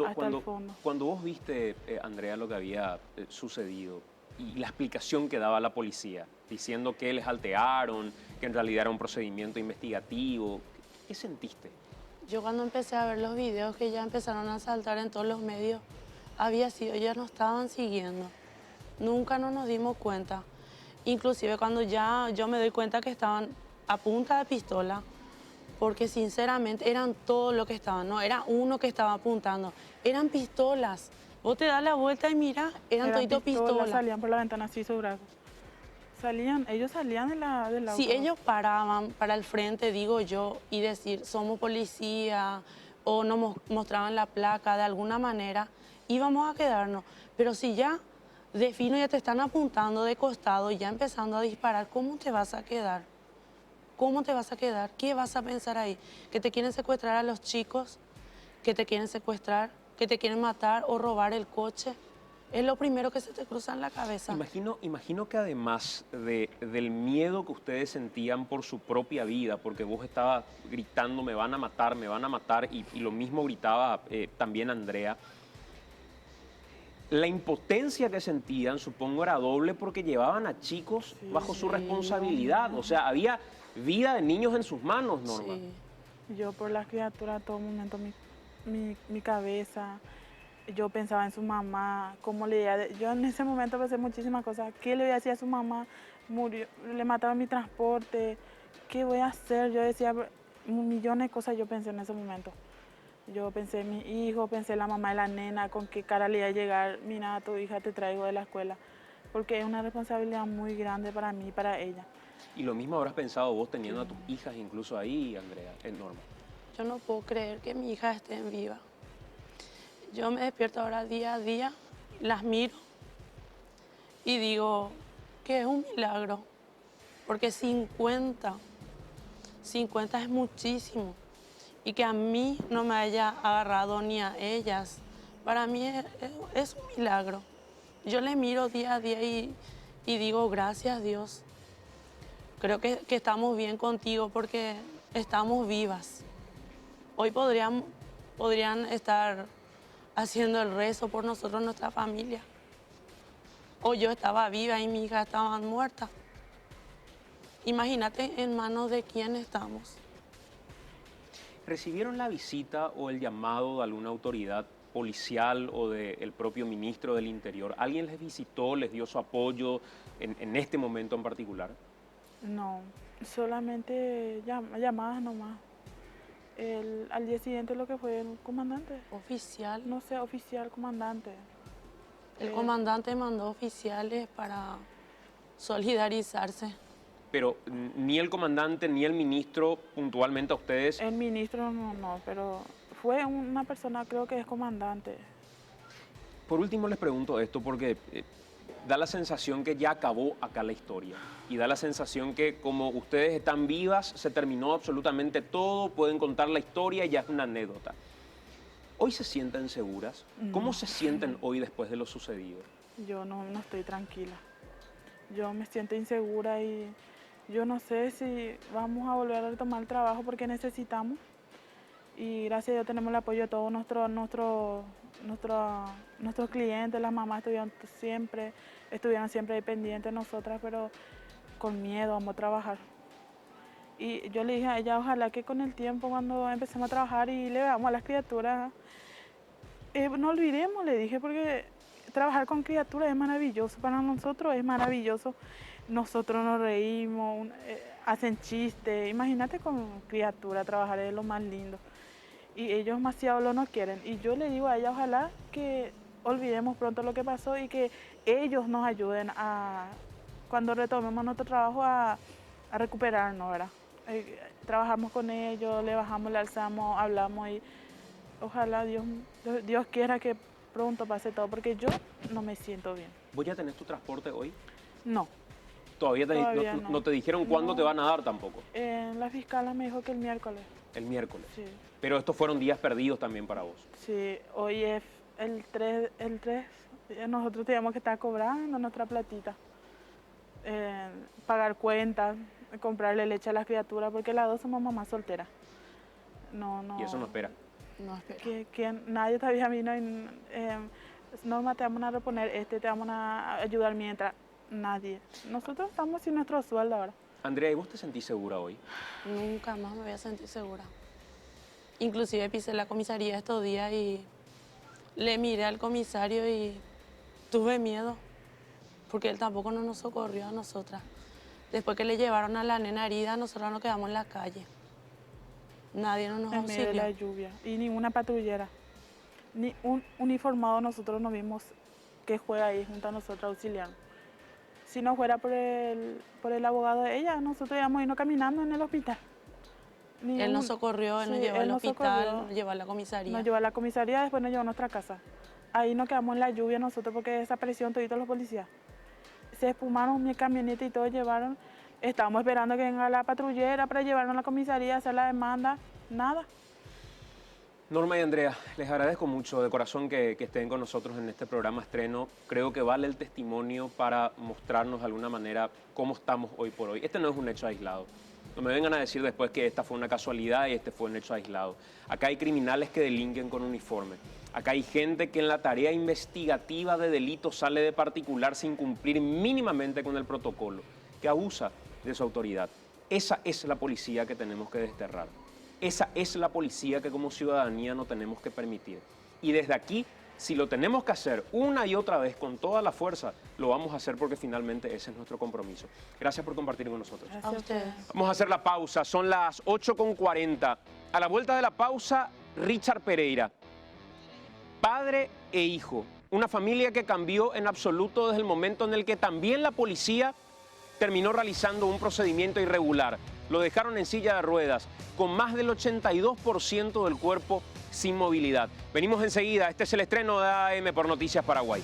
Hasta el fondo. Cuando vos viste, Andrea, lo que había sucedido y la explicación que daba la policía, diciendo que les altearon, que en realidad era un procedimiento investigativo, ¿qué sentiste? Yo cuando empecé a ver los videos que ya empezaron a saltar en todos los medios, había sido, ellos nos estaban siguiendo. Nunca nos dimos cuenta. Inclusive cuando ya yo me doy cuenta que estaban a punta de pistola, porque sinceramente eran todos los que estaban, no era uno que estaba apuntando, eran pistolas. Vos te das la vuelta y mira, eran toditos pistolas. Salían por la ventana así su brazo. Ellos salían del auto. Si ellos paraban para el frente, digo yo, y decir, somos policía, o nos mostraban la placa de alguna manera, íbamos a quedarnos. Pero si ya de fino ya te están apuntando de costado, ya empezando a disparar, ¿cómo te vas a quedar? ¿Cómo te vas a quedar? ¿Qué vas a pensar ahí? ¿Que te quieren secuestrar a los chicos? ¿Que te quieren secuestrar? ¿Que te quieren matar o robar el coche? Es lo primero que se te cruza en la cabeza. Imagino que además del miedo que ustedes sentían por su propia vida, porque vos estabas gritando, me van a matar, y lo mismo gritaba también Andrea, la impotencia que sentían, supongo, era doble porque llevaban a chicos bajo su responsabilidad. O sea, había vida de niños en sus manos, Norma. Sí. Yo por las criaturas, a todo momento, mi cabeza, yo pensaba en su mamá, cómo yo en ese momento pensé muchísimas cosas. ¿Qué le voy a decir a su mamá? Murió, le mataron mi transporte, ¿qué voy a hacer? Yo decía millones de cosas, yo pensé en ese momento. Yo pensé en mi hijo, pensé en la mamá de la nena, con qué cara le iba a llegar, mira, tu hija te traigo de la escuela, porque es una responsabilidad muy grande para mí y para ella. Y lo mismo habrás pensado vos teniendo a tus hijas incluso ahí, Andrea, Norma. Yo no puedo creer que mi hija esté en viva. Yo me despierto ahora día a día, las miro y digo que es un milagro, porque 50 es muchísimo. Y que a mí no me haya agarrado ni a ellas, para mí es un milagro. Yo le miro día a día y digo, gracias Dios. Creo que estamos bien contigo porque estamos vivas. Hoy podrían estar haciendo el rezo por nosotros, nuestra familia. O yo estaba viva y mi hija estaba muerta. Imagínate en manos de quién estamos. ¿Recibieron la visita o el llamado de alguna autoridad policial o del propio ministro del Interior? ¿Alguien les visitó, les dio su apoyo en este momento en particular? No, solamente llamadas nomás. Al día siguiente lo que fue el comandante. Oficial. No sé, oficial, comandante. El comandante mandó oficiales para solidarizarse. Pero ni el comandante ni el ministro puntualmente a ustedes. El ministro no, pero fue una persona, creo que es comandante. Por último les pregunto esto porque da la sensación que ya acabó acá la historia y da la sensación que como ustedes están vivas, se terminó absolutamente todo, pueden contar la historia y ya es una anécdota. ¿Hoy se sienten seguras? ¿Cómo se sienten hoy después de lo sucedido? Yo no estoy tranquila. Yo me siento insegura y Yo no sé si vamos a volver a retomar el trabajo porque necesitamos. Y gracias a Dios tenemos el apoyo de todos nuestros clientes. Las mamás estuvieron siempre ahí pendientes de nosotras, pero con miedo vamos a trabajar. Y yo le dije a ella, ojalá que con el tiempo, cuando empecemos a trabajar y le veamos a las criaturas, no olvidemos, le dije, porque trabajar con criaturas es maravilloso, para nosotros es maravilloso. Nosotros nos reímos, hacen chistes. Imagínate con criaturas, trabajar es lo más lindo. Y ellos demasiado lo no quieren. Y yo le digo a ella, ojalá que olvidemos pronto lo que pasó y que ellos nos ayuden cuando retomemos nuestro trabajo, a recuperarnos, ¿verdad? Trabajamos con ellos, le bajamos, le alzamos, hablamos y ojalá Dios quiera que pronto pase todo, porque yo no me siento bien. ¿Vos ya tenés tu transporte hoy? No. Todavía no. no te dijeron cuándo No. te van a dar tampoco. La fiscal me dijo que el miércoles. El miércoles. Sí. Pero estos fueron días perdidos también para vos. Sí, hoy es el 3, nosotros teníamos que estar cobrando nuestra platita, pagar cuentas, comprarle leche a las criaturas, porque las dos somos mamás solteras. No. Y eso no espera. No, espera. Que nadie todavía vino y Norma, te vamos a reponer te vamos a ayudar mientras. Nadie. Nosotros estamos sin nuestro sueldo ahora. Andrea, ¿y vos te sentís segura hoy? Nunca más me voy a sentir segura. Inclusive pisé la comisaría estos días y le miré al comisario y tuve miedo, porque él tampoco no nos socorrió a nosotras. Después que le llevaron a la nena herida, nosotras nos quedamos en la calle. Nadie nos En medio de la auxilió. lluvia. Y ninguna patrullera. Ni un uniformado nosotros no vimos que juega ahí junto a nosotros auxiliando. Si no fuera por el abogado de ella, nosotros íbamos a irnos caminando en el hospital. Él nos socorrió, él nos Sí, llevó al nos hospital, socorrió. nos llevó a la comisaría. Nos llevó a la comisaría, después nos llevó a nuestra casa. Ahí nos quedamos en la lluvia nosotros porque desaparecieron toditos los policías. Se espumaron mi camioneta y todo llevaron. Estábamos esperando que venga la patrullera para llevarnos a la comisaría, hacer la demanda. Nada. Norma y Andrea, les agradezco mucho de corazón que estén con nosotros en este programa estreno. Creo que vale el testimonio para mostrarnos de alguna manera cómo estamos hoy por hoy. Este no es un hecho aislado. No me vengan a decir después que esta fue una casualidad y este fue un hecho aislado. Acá hay criminales que delinquen con uniforme. Acá hay gente que en la tarea investigativa de delitos sale de particular sin cumplir mínimamente con el protocolo, que abusa de su autoridad. Esa es la policía que tenemos que desterrar. Esa es la policía que como ciudadanía no tenemos que permitir. Y desde aquí, si lo tenemos que hacer una y otra vez con toda la fuerza, lo vamos a hacer porque finalmente ese es nuestro compromiso. Gracias por compartir con nosotros. A ustedes. Vamos a hacer la pausa, son las 8:40. A la vuelta de la pausa, Richard Pereira, padre e hijo. Una familia que cambió en absoluto desde el momento en el que también la policía terminó realizando un procedimiento irregular. Lo dejaron en silla de ruedas, con más del 82% del cuerpo sin movilidad. Venimos enseguida, este es el estreno de AM por Noticias Paraguay.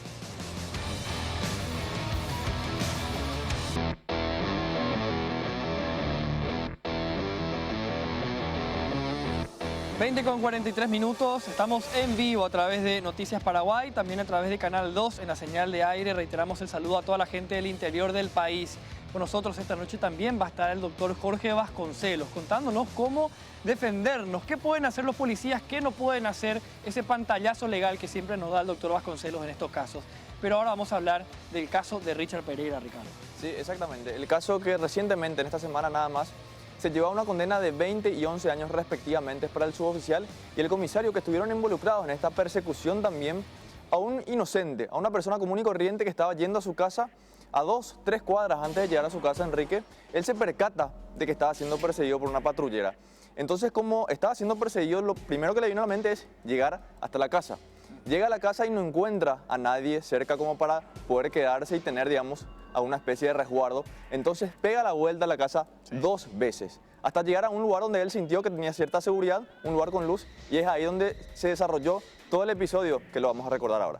con 43 minutos, estamos en vivo a través de Noticias Paraguay, también a través de Canal 2 en la señal de aire. Reiteramos el saludo a toda la gente del interior del país. Con nosotros esta noche también va a estar el doctor Jorge Vasconcelos contándonos cómo defendernos, qué pueden hacer los policías, qué no pueden hacer, ese pantallazo legal que siempre nos da el doctor Vasconcelos en estos casos. Pero ahora vamos a hablar del caso de Richard Pereira, Ricardo. Sí, exactamente. El caso que recientemente, en esta semana nada más, se llevó a una condena de 20 y 11 años respectivamente para el suboficial y el comisario que estuvieron involucrados en esta persecución también a un inocente, a una persona común y corriente que estaba yendo a su casa a 2-3 cuadras antes de llegar a su casa, Enrique. Él se percata de que estaba siendo perseguido por una patrullera. Entonces, como estaba siendo perseguido, lo primero que le vino a la mente es llegar hasta la casa. Llega a la casa y no encuentra a nadie cerca como para poder quedarse y tener, digamos, alguna especie de resguardo. Entonces pega la vuelta a la casa 2 veces, hasta llegar a un lugar donde él sintió que tenía cierta seguridad, un lugar con luz, y es ahí donde se desarrolló todo el episodio que lo vamos a recordar ahora.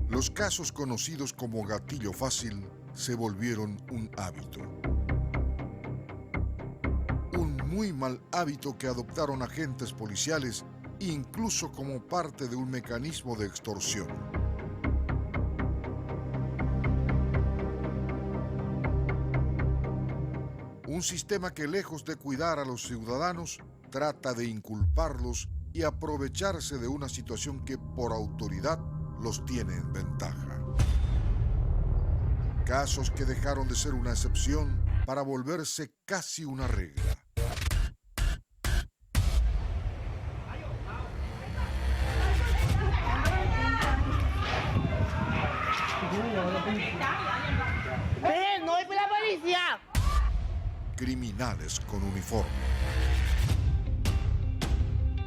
Los casos conocidos como gatillo fácil se volvieron un hábito. Un muy mal hábito que adoptaron agentes policiales incluso como parte de un mecanismo de extorsión. Un sistema que, lejos de cuidar a los ciudadanos, trata de inculparlos y aprovecharse de una situación que por autoridad los tiene en ventaja. Casos que dejaron de ser una excepción para volverse casi una regla. ¡No es la policía! Criminales con uniforme.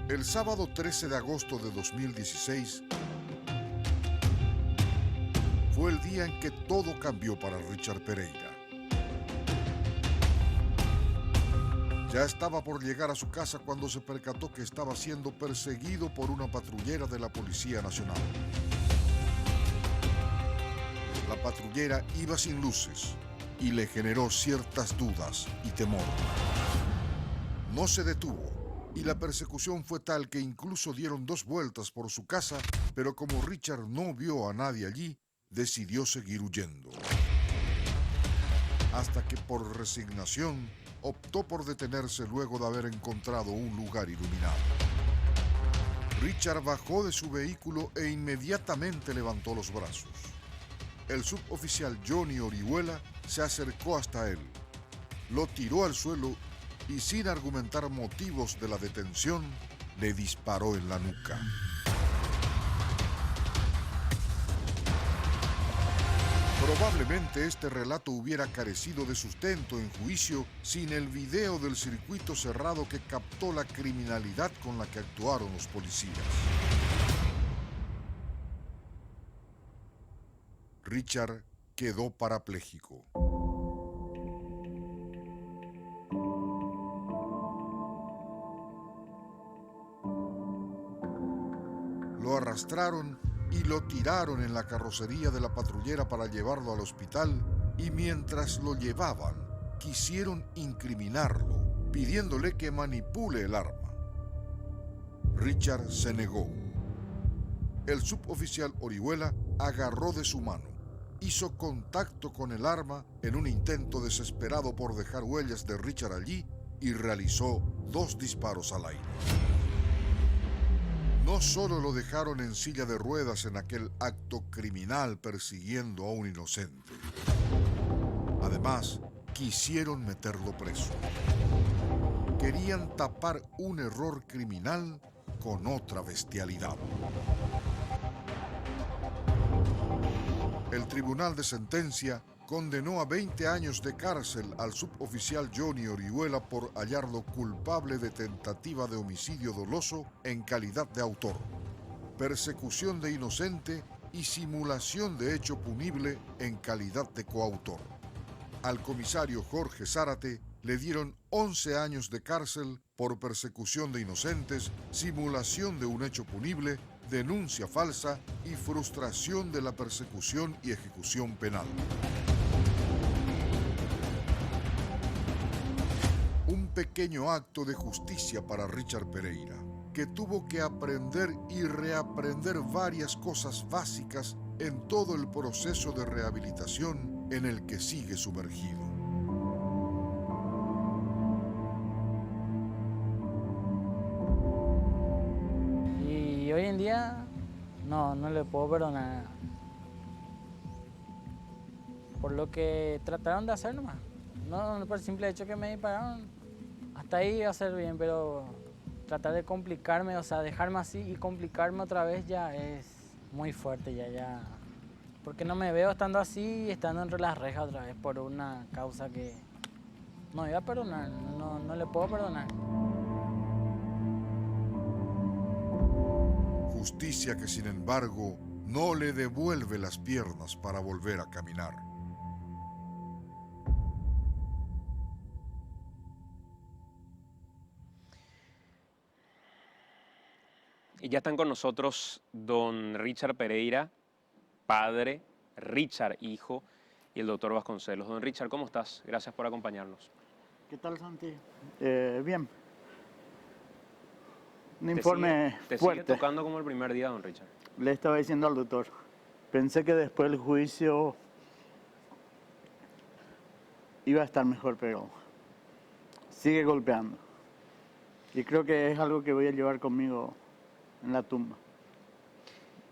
El sábado 13 de agosto de 2016 fue el día en que todo cambió para Richard Pereira. Ya estaba por llegar a su casa cuando se percató que estaba siendo perseguido por una patrullera de la Policía Nacional. La patrullera iba sin luces y le generó ciertas dudas y temor. No se detuvo y la persecución fue tal que incluso dieron 2 vueltas por su casa, pero como Richard no vio a nadie allí, decidió seguir huyendo. Hasta que por resignación optó por detenerse luego de haber encontrado un lugar iluminado. Richard bajó de su vehículo e inmediatamente levantó los brazos. El suboficial Johnny Orihuela se acercó hasta él, lo tiró al suelo y sin argumentar motivos de la detención, le disparó en la nuca. Probablemente este relato hubiera carecido de sustento en juicio sin el video del circuito cerrado que captó la criminalidad con la que actuaron los policías. Richard quedó parapléjico. Lo arrastraron y lo tiraron en la carrocería de la patrullera para llevarlo al hospital, y mientras lo llevaban, quisieron incriminarlo, pidiéndole que manipule el arma. Richard se negó. El suboficial Orihuela agarró de su mano, hizo contacto con el arma en un intento desesperado por dejar huellas de Richard allí y realizó 2 disparos al aire. No solo lo dejaron en silla de ruedas en aquel acto criminal persiguiendo a un inocente. Además, quisieron meterlo preso. Querían tapar un error criminal con otra bestialidad. El tribunal de sentencia condenó a 20 años de cárcel al suboficial Johnny Orihuela por hallarlo culpable de tentativa de homicidio doloso en calidad de autor, persecución de inocente y simulación de hecho punible en calidad de coautor. Al comisario Jorge Zárate le dieron 11 años de cárcel por persecución de inocentes, simulación de un hecho punible, denuncia falsa y frustración de la persecución y ejecución penal. Un pequeño acto de justicia para Richard Pereira, que tuvo que aprender y reaprender varias cosas básicas en todo el proceso de rehabilitación en el que sigue sumergido. Y hoy en día no le puedo perdonar por lo que trataron de hacer nomás. No por el simple hecho que me dispararon, hasta ahí iba a ser bien, pero tratar de complicarme, o sea, dejarme así y complicarme otra vez ya es muy fuerte, ya. Porque no me veo estando así, estando entre las rejas otra vez por una causa que no iba a perdonar, no le puedo perdonar. Justicia que, sin embargo, no le devuelve las piernas para volver a caminar. Y ya están con nosotros don Richard Pereira, padre, Richard, hijo, y el doctor Vasconcelos. Don Richard, ¿cómo estás? Gracias por acompañarnos. ¿Qué tal, Santi? Bien. Un informe te fuerte. sigue tocando como el primer día, don Richard. Le estaba diciendo al doctor, pensé que después del juicio iba a estar mejor, pero sigue golpeando. Y creo que es algo que voy a llevar conmigo en la tumba.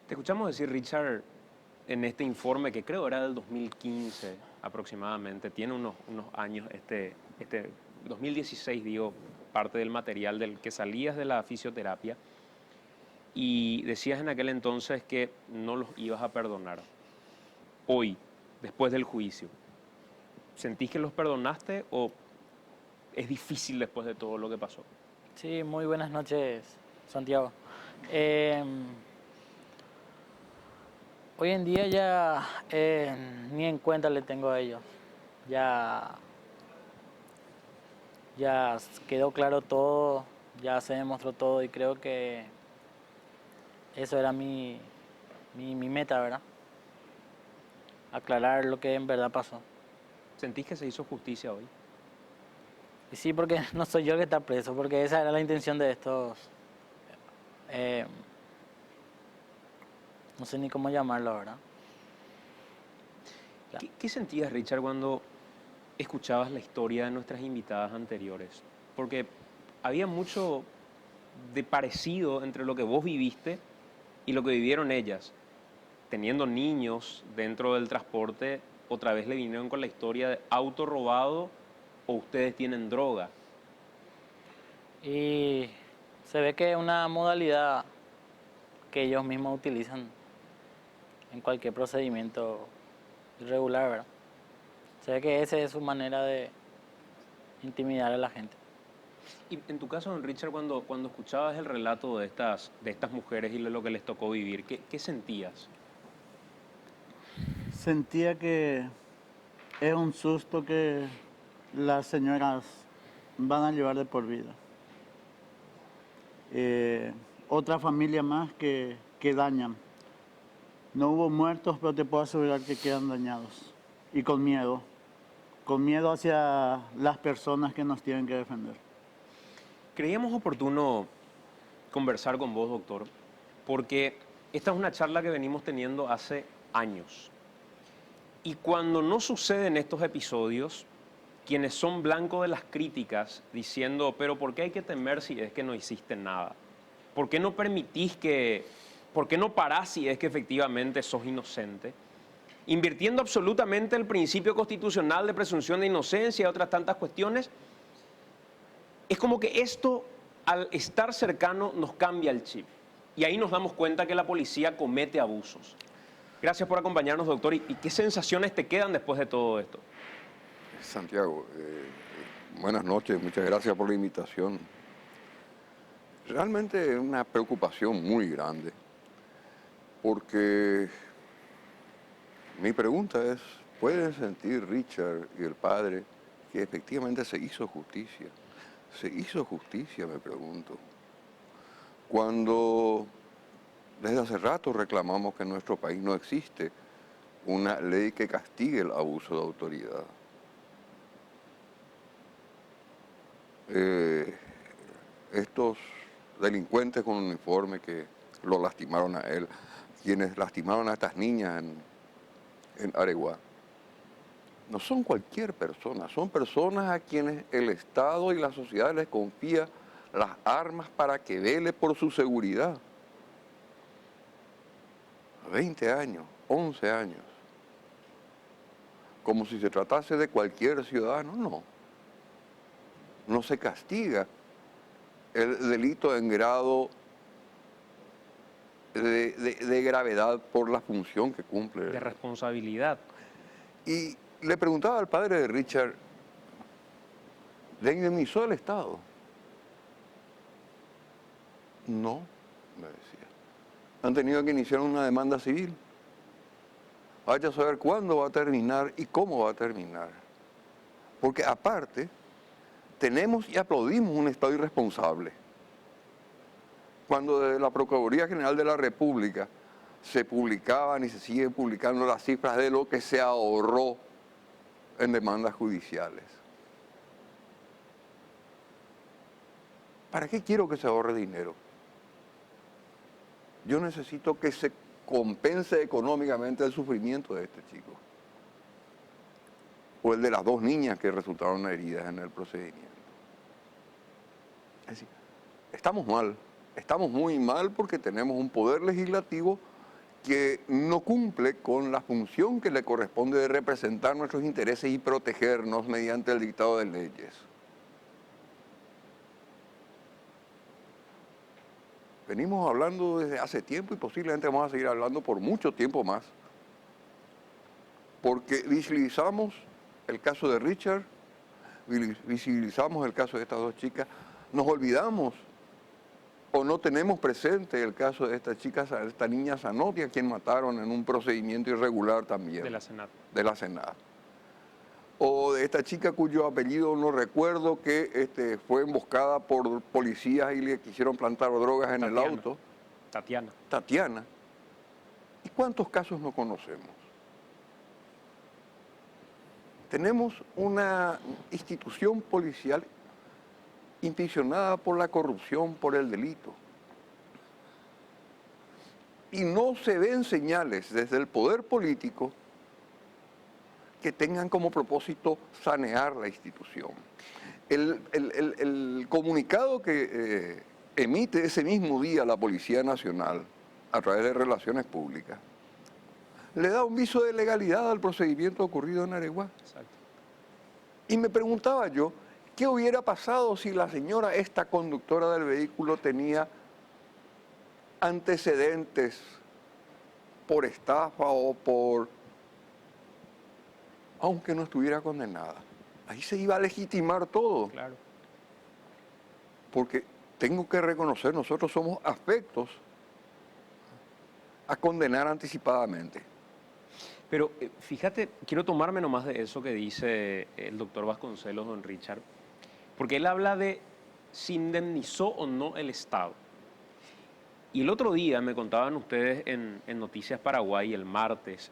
Te escuchamos decir, Richard, en este informe que creo era del 2015 aproximadamente, tiene unos años, este 2016 digo, parte del material del que salías de la fisioterapia y decías en aquel entonces que no los ibas a perdonar. Hoy, después del juicio, ¿sentís que los perdonaste o es difícil después de todo lo que pasó? Sí, muy buenas noches, Santiago. Hoy en día ya ni en cuenta le tengo a ellos. Ya quedó claro todo, ya se demostró todo y creo que eso era mi meta, ¿verdad? Aclarar lo que en verdad pasó. ¿Sentís que se hizo justicia hoy? Y sí, porque no soy yo el que está preso, porque esa era la intención de estos... no sé ni cómo llamarlo, ¿verdad? ¿Qué sentías, Richard, cuando escuchabas la historia de nuestras invitadas anteriores? Porque había mucho de parecido entre lo que vos viviste y lo que vivieron ellas. Teniendo niños dentro del transporte, otra vez le vinieron con la historia de auto robado o ustedes tienen droga. Y se ve que es una modalidad que ellos mismos utilizan en cualquier procedimiento irregular, ¿verdad? Se ve que esa es su manera de intimidar a la gente. Y en tu caso, don Richard, cuando escuchabas el relato de estas mujeres y lo que les tocó vivir, ¿qué sentías? Sentía que es un susto que las señoras van a llevar de por vida. Otra familia más que dañan. No hubo muertos, pero te puedo asegurar que quedan dañados. Y con miedo hacia las personas que nos tienen que defender. Creíamos oportuno conversar con vos, doctor, porque esta es una charla que venimos teniendo hace años. Y cuando no suceden estos episodios, quienes son blancos de las críticas diciendo, pero ¿por qué hay que temer si es que no hiciste nada? ¿Por qué no permitís por qué no parás si es que efectivamente sos inocente? Invirtiendo absolutamente el principio constitucional de presunción de inocencia y otras tantas cuestiones, es como que esto, al estar cercano, nos cambia el chip. Y ahí nos damos cuenta que la policía comete abusos. Gracias por acompañarnos, doctor. ¿Y qué sensaciones te quedan después de todo esto? Santiago, buenas noches, muchas gracias por la invitación. Realmente es una preocupación muy grande, porque mi pregunta es, ¿pueden sentir Richard y el padre que efectivamente se hizo justicia? ¿Se hizo justicia, me pregunto? Cuando desde hace rato reclamamos que en nuestro país no existe una ley que castigue el abuso de autoridad. Estos delincuentes con uniforme que lo lastimaron a él, quienes lastimaron a estas niñas en Areguá, no son cualquier persona, son personas a quienes el Estado y la sociedad les confía las armas para que vele por su seguridad. 20 años, 11 años, como si se tratase de cualquier ciudadano, no. No se castiga el delito en grado de gravedad por la función que cumple. De responsabilidad. Y le preguntaba al padre de Richard, ¿le indemnizó el Estado? No, me decía. Han tenido que iniciar una demanda civil. Vaya a saber cuándo va a terminar y cómo va a terminar. Porque aparte, tenemos y aplaudimos un Estado irresponsable. Cuando desde la Procuraduría General de la República se publicaban y se siguen publicando las cifras de lo que se ahorró en demandas judiciales. ¿Para qué quiero que se ahorre dinero? yo necesito que se compense económicamente el sufrimiento de este chico. O el de las 2 niñas que resultaron heridas en el procedimiento. Es decir, estamos muy mal porque tenemos un poder legislativo que no cumple con la función que le corresponde de representar nuestros intereses y protegernos mediante el dictado de leyes. Venimos hablando desde hace tiempo y posiblemente vamos a seguir hablando por mucho tiempo más, porque visibilizamos el caso de Richard, visibilizamos el caso de estas 2 chicas, nos olvidamos o no tenemos presente el caso de esta chica, esta niña Zanotti, a quien mataron en un procedimiento irregular también. De la Senat. De la Senat. O de esta chica cuyo apellido no recuerdo, que fue emboscada por policías y le quisieron plantar drogas en el auto. Tatiana. ¿Y cuántos casos no conocemos? Tenemos una institución policial intencionada por la corrupción, por el delito. Y no se ven señales desde el poder político que tengan como propósito sanear la institución. El comunicado que emite ese mismo día la Policía Nacional a través de Relaciones Públicas le da un viso de legalidad al procedimiento ocurrido en Areguá. Exacto. Y me preguntaba yo, ¿qué hubiera pasado si la señora, esta conductora del vehículo, tenía antecedentes por estafa o por... aunque no estuviera condenada? Ahí se iba a legitimar todo. Claro. Porque tengo que reconocer, nosotros somos afectos a condenar anticipadamente. Pero fíjate, quiero tomarme nomás de eso que dice el doctor Vasconcelos, don Richard, porque él habla de si indemnizó o no el Estado. Y el otro día me contaban ustedes en Noticias Paraguay, el martes,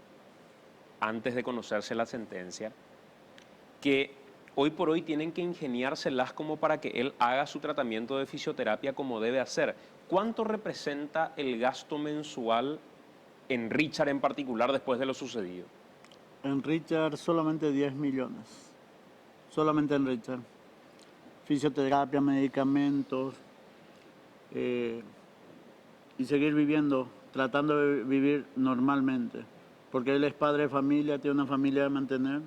antes de conocerse la sentencia, que hoy por hoy tienen que ingeniárselas como para que él haga su tratamiento de fisioterapia como debe hacer. ¿Cuánto representa el gasto mensual en Richard en particular después de lo sucedido? En Richard solamente 10 millones. Solamente en Richard. Fisioterapia, medicamentos y seguir viviendo, tratando de vivir normalmente. Porque él es padre de familia, tiene una familia de mantener.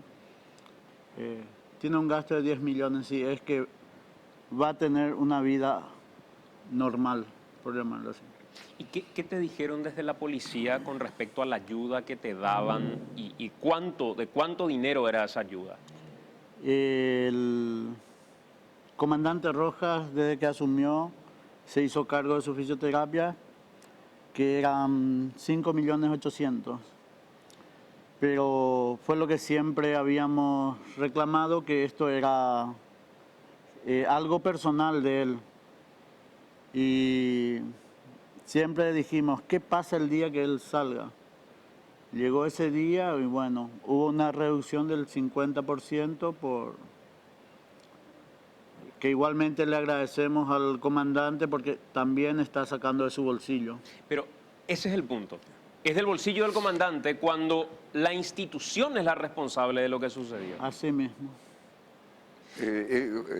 Tiene un gasto de 10 millones y es que va a tener una vida normal, por llamarlo así. ¿Y qué te dijeron desde la policía con respecto a la ayuda que te daban y de cuánto dinero era esa ayuda? El comandante Rojas, desde que asumió, se hizo cargo de su fisioterapia, que eran 5.800.000. Pero fue lo que siempre habíamos reclamado, que esto era algo personal de él. Y siempre dijimos, ¿qué pasa el día que él salga? Llegó ese día y bueno, hubo una reducción del 50% que igualmente le agradecemos al comandante porque también está sacando de su bolsillo. Pero ese es el punto. Es del bolsillo del comandante cuando la institución es la responsable de lo que sucedió. Así mismo.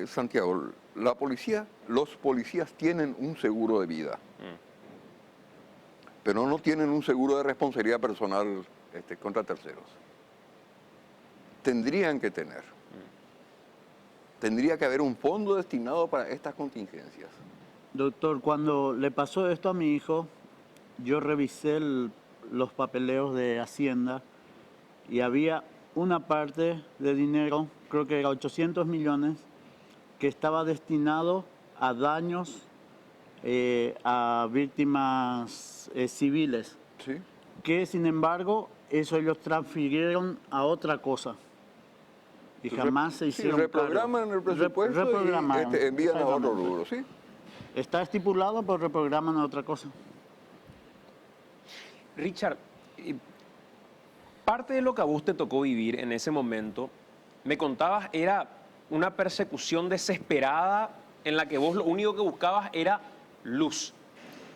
Santiago, los policías tienen un seguro de vida, pero no tienen un seguro de responsabilidad personal contra terceros. Tendrían que tener. Tendría que haber un fondo destinado para estas contingencias. Doctor, cuando le pasó esto a mi hijo, yo revisé los papeleos de Hacienda y había una parte de dinero, creo que era 800 millones, que estaba destinado a daños a víctimas civiles. ¿Sí? Que sin embargo, eso ellos transfirieron a otra cosa. Y jamás se hicieron reprograman cargo. el presupuesto Reprograman, y envían a otro exactamente. rubro, ¿sí? Está estipulado, pero reprograman a otra cosa. Richard, parte de lo que a vos te tocó vivir en ese momento, me contabas, era una persecución desesperada en la que vos lo único que buscabas era luz.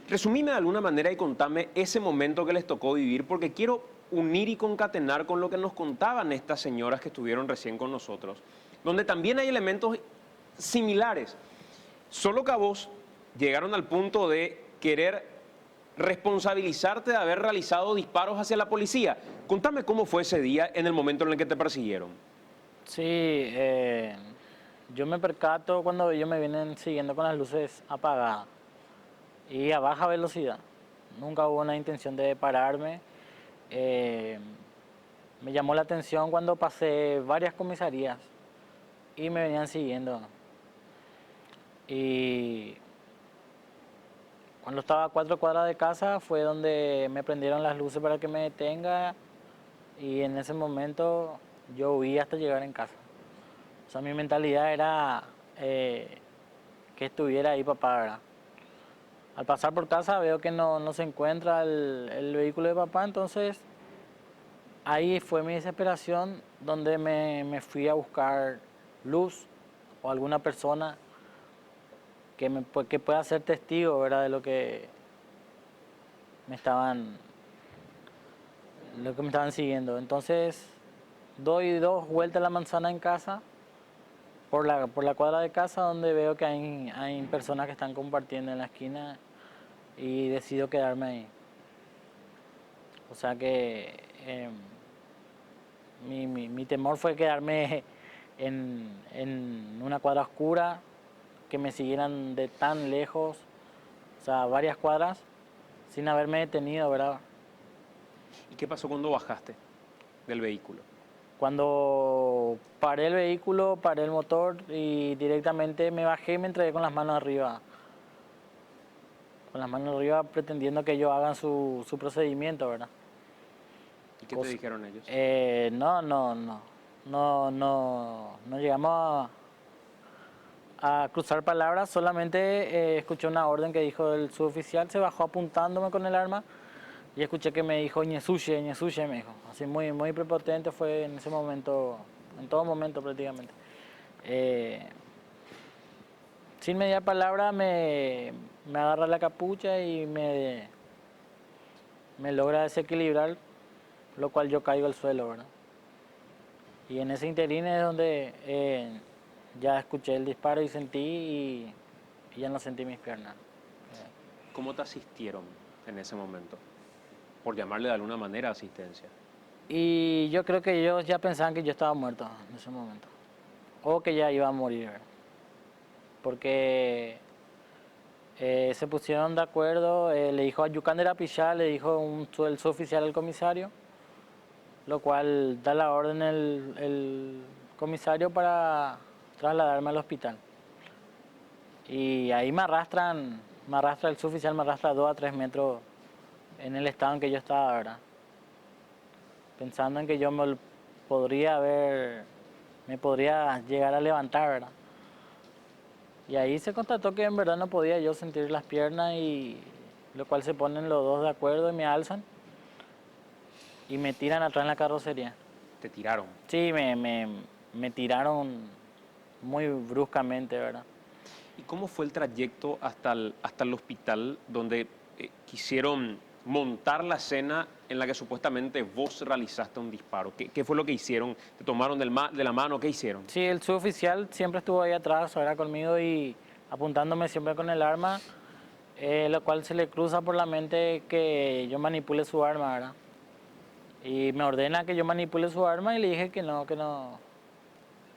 Resumime de alguna manera y contame ese momento que les tocó vivir, porque quiero unir y concatenar con lo que nos contaban estas señoras que estuvieron recién con nosotros, donde también hay elementos similares. Solo que a vos llegaron al punto de querer responsabilizarte de haber realizado disparos hacia la policía. Contame cómo fue ese día en el momento en el que te persiguieron. Sí, yo me percato cuando ellos me vienen siguiendo con las luces apagadas y a baja velocidad. Nunca hubo una intención de pararme. Me llamó la atención cuando pasé varias comisarías y me venían siguiendo. Y cuando estaba a 4 cuadras de casa fue donde me prendieron las luces para que me detenga y en ese momento yo huí hasta llegar en casa. O sea, mi mentalidad era que estuviera ahí papá, ¿verdad? Al pasar por casa veo que no se encuentra el vehículo de papá, entonces ahí fue mi desesperación donde me fui a buscar luz o alguna persona que pueda ser testigo, ¿verdad? De lo que me estaban siguiendo. Entonces doy 2 vueltas a la manzana en casa, por la cuadra de casa, donde veo que hay personas que están compartiendo en la esquina y decido quedarme ahí. O sea que mi temor fue quedarme en una cuadra oscura, que me siguieran de tan lejos, o sea, varias cuadras, sin haberme detenido, ¿verdad? ¿Y qué pasó cuando bajaste del vehículo? Cuando paré el vehículo, paré el motor y directamente me bajé y me entregué con las manos arriba. Con las manos arriba pretendiendo que ellos hagan su procedimiento, ¿verdad? ¿Y qué te dijeron ellos? No llegamos a cruzar palabras, solamente escuché una orden que dijo el suboficial, se bajó apuntándome con el arma y escuché que me dijo ñesuche, ñesuche, me dijo. Así muy prepotente fue en ese momento, en todo momento prácticamente. Sin mediar palabra me agarra la capucha y me logra desequilibrar, lo cual yo caigo al suelo, ¿verdad? Y en ese interín es donde ya escuché el disparo y sentí y ya no sentí mis piernas. ¿Cómo te asistieron en ese momento? Por llamarle de alguna manera asistencia. Y yo creo que ellos ya pensaban que yo estaba muerto en ese momento. O que ya iba a morir. Porque se pusieron de acuerdo, le dijo a Yucander Apillá, le dijo el suboficial al comisario, lo cual da la orden el comisario para trasladarme al hospital. Y ahí me arrastra el suboficial, me arrastra 2 a 3 metros en el estado en que yo estaba, ¿verdad? Pensando en que yo me podría llegar a levantar, ¿verdad? Y ahí se constató que en verdad no podía yo sentir las piernas, y lo cual se ponen los dos de acuerdo y me alzan y me tiran atrás en la carrocería. ¿Te tiraron? Sí, me tiraron muy bruscamente, ¿verdad? ¿Y cómo fue el trayecto hasta el hospital donde quisieron montar la escena en la que supuestamente vos realizaste un disparo? ¿Qué fue lo que hicieron? ¿Te tomaron de la mano? ¿Qué hicieron? Sí, el suboficial siempre estuvo ahí atrás, era conmigo y apuntándome siempre con el arma, lo cual se le cruza por la mente que yo manipule su arma, ¿verdad? Y me ordena que yo manipule su arma y le dije que no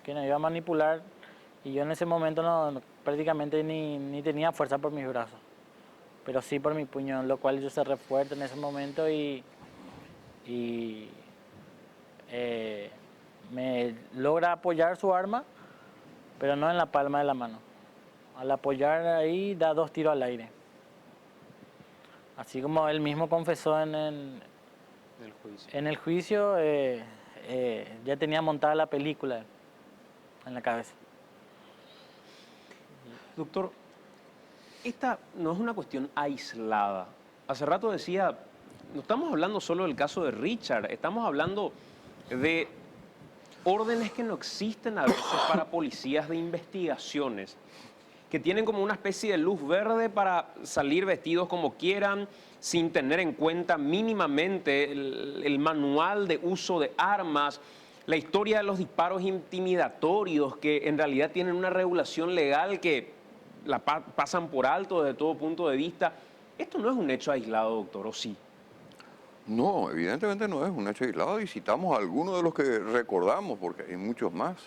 iba a manipular, y yo en ese momento prácticamente ni tenía fuerza por mis brazos, pero sí por mi puño, lo cual yo cerré fuerte en ese momento y me logra apoyar su arma, pero no en la palma de la mano. Al apoyar ahí da 2 tiros al aire. Así como él mismo confesó en el juicio, ya tenía montada la película en la cabeza. Doctor, esta no es una cuestión aislada. Hace rato decía, no estamos hablando solo del caso de Richard, estamos hablando de órdenes que no existen a veces para policías de investigaciones. que tienen como una especie de luz verde para salir vestidos como quieran, sin tener en cuenta mínimamente el manual de uso de armas, la historia de los disparos intimidatorios, que en realidad tienen una regulación legal que la pasan por alto desde todo punto de vista. Esto no es un hecho aislado, doctor, ¿o sí? No, evidentemente no es un hecho aislado y citamos algunos de los que recordamos, porque hay muchos más.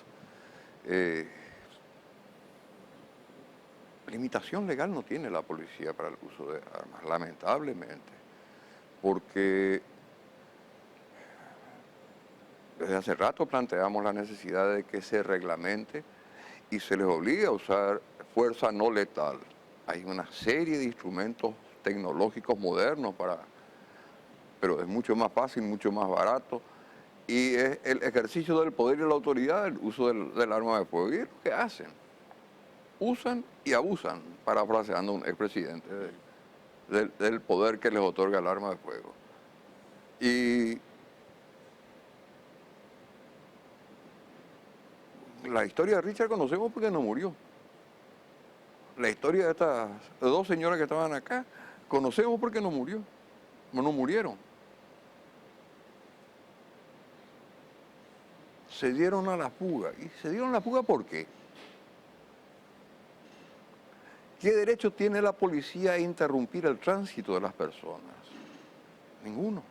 Limitación legal no tiene la policía para el uso de armas, lamentablemente, porque desde hace rato planteamos la necesidad de que se reglamente y se les obligue a usar fuerza no letal. Hay una serie de instrumentos tecnológicos modernos pero es mucho más fácil, mucho más barato, y es el ejercicio del poder y la autoridad, el uso del arma de fuego. Y es lo que hacen. Usan y abusan, parafraseando a un expresidente, del poder que les otorga el arma de fuego. Y la historia de Richard conocemos porque no murió. La historia de estas dos señoras que estaban acá, conocemos porque no murieron. Se dieron a la fuga. ¿Y se dieron a la fuga por qué? ¿Qué derecho tiene la policía a interrumpir el tránsito de las personas? Ninguno.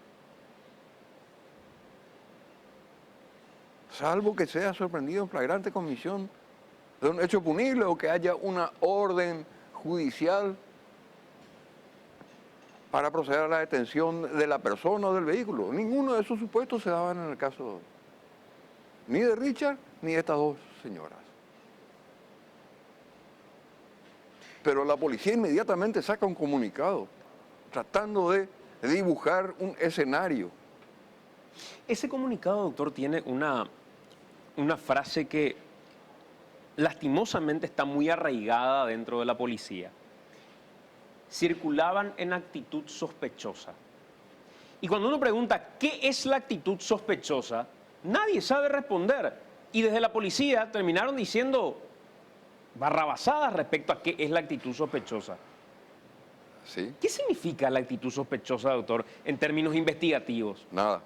Salvo que sea sorprendido en flagrante comisión de un hecho punible o que haya una orden judicial para proceder a la detención de la persona o del vehículo. Ninguno de esos supuestos se daban en el caso ni de Richard ni de estas dos señoras. Pero la policía inmediatamente saca un comunicado tratando de dibujar un escenario. Ese comunicado, doctor, tiene una frase que lastimosamente está muy arraigada dentro de la policía. Circulaban en actitud sospechosa. Y cuando uno pregunta qué es la actitud sospechosa, nadie sabe responder. Y desde la policía terminaron diciendo barrabasadas respecto a qué es la actitud sospechosa. ¿Sí? ¿Qué significa la actitud sospechosa, doctor, en términos investigativos? Nada.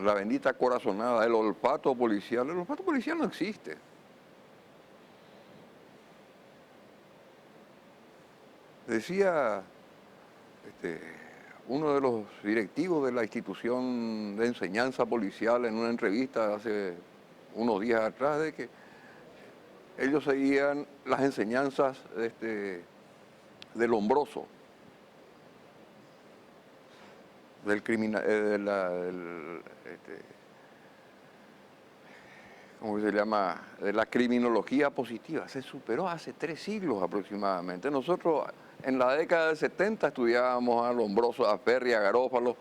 La bendita corazonada, el olfato policial no existe. Decía uno de los directivos de la institución de enseñanza policial en una entrevista hace unos días atrás de que ellos seguían las enseñanzas del Lombroso, ¿cómo se llama? De la criminología positiva. Se superó hace 3 siglos aproximadamente. Nosotros en la década del 70 estudiábamos a Lombroso, a Ferri, a Garófalo,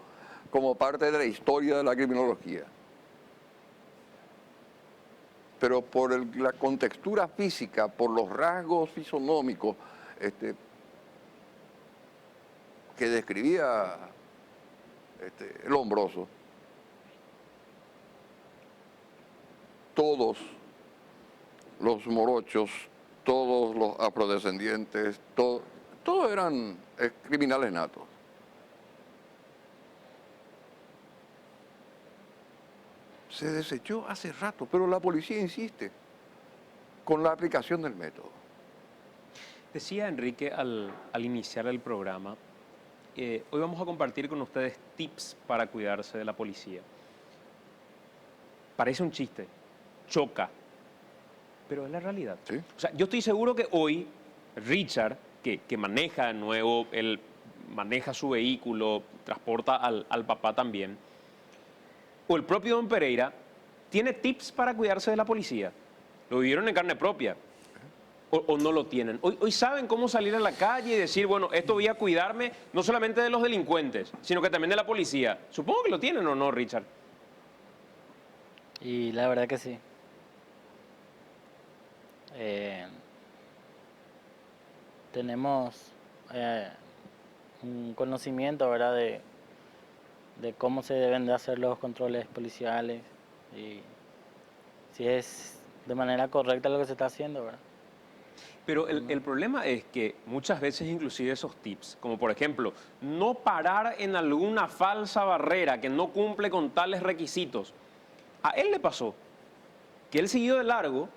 como parte de la historia de la criminología. Pero por la contextura física, por los rasgos fisonómicos que describía Lombroso, todos los morochos, todos los afrodescendientes, todos eran criminales natos. Se desechó hace rato, pero la policía insiste con la aplicación del método. Decía Enrique al iniciar el programa, hoy vamos a compartir con ustedes tips para cuidarse de la policía. Parece un chiste, choca, pero es la realidad. ¿Sí? O sea, yo estoy seguro que hoy Richard, que maneja de nuevo, él maneja su vehículo, transporta al papá también, o el propio don Pereira, tiene tips para cuidarse de la policía. Lo vivieron en carne propia. O no lo tienen. Hoy saben cómo salir a la calle y decir, bueno, esto voy a cuidarme no solamente de los delincuentes, sino que también de la policía. Supongo que lo tienen o no, Richard. Y la verdad que sí. Tenemos un conocimiento, ¿verdad?, de cómo se deben de hacer los controles policiales y si es de manera correcta lo que se está haciendo, ¿verdad? Pero el problema es que muchas veces inclusive esos tips, como por ejemplo, no parar en alguna falsa barrera que no cumple con tales requisitos, a él le pasó que él siguió de largo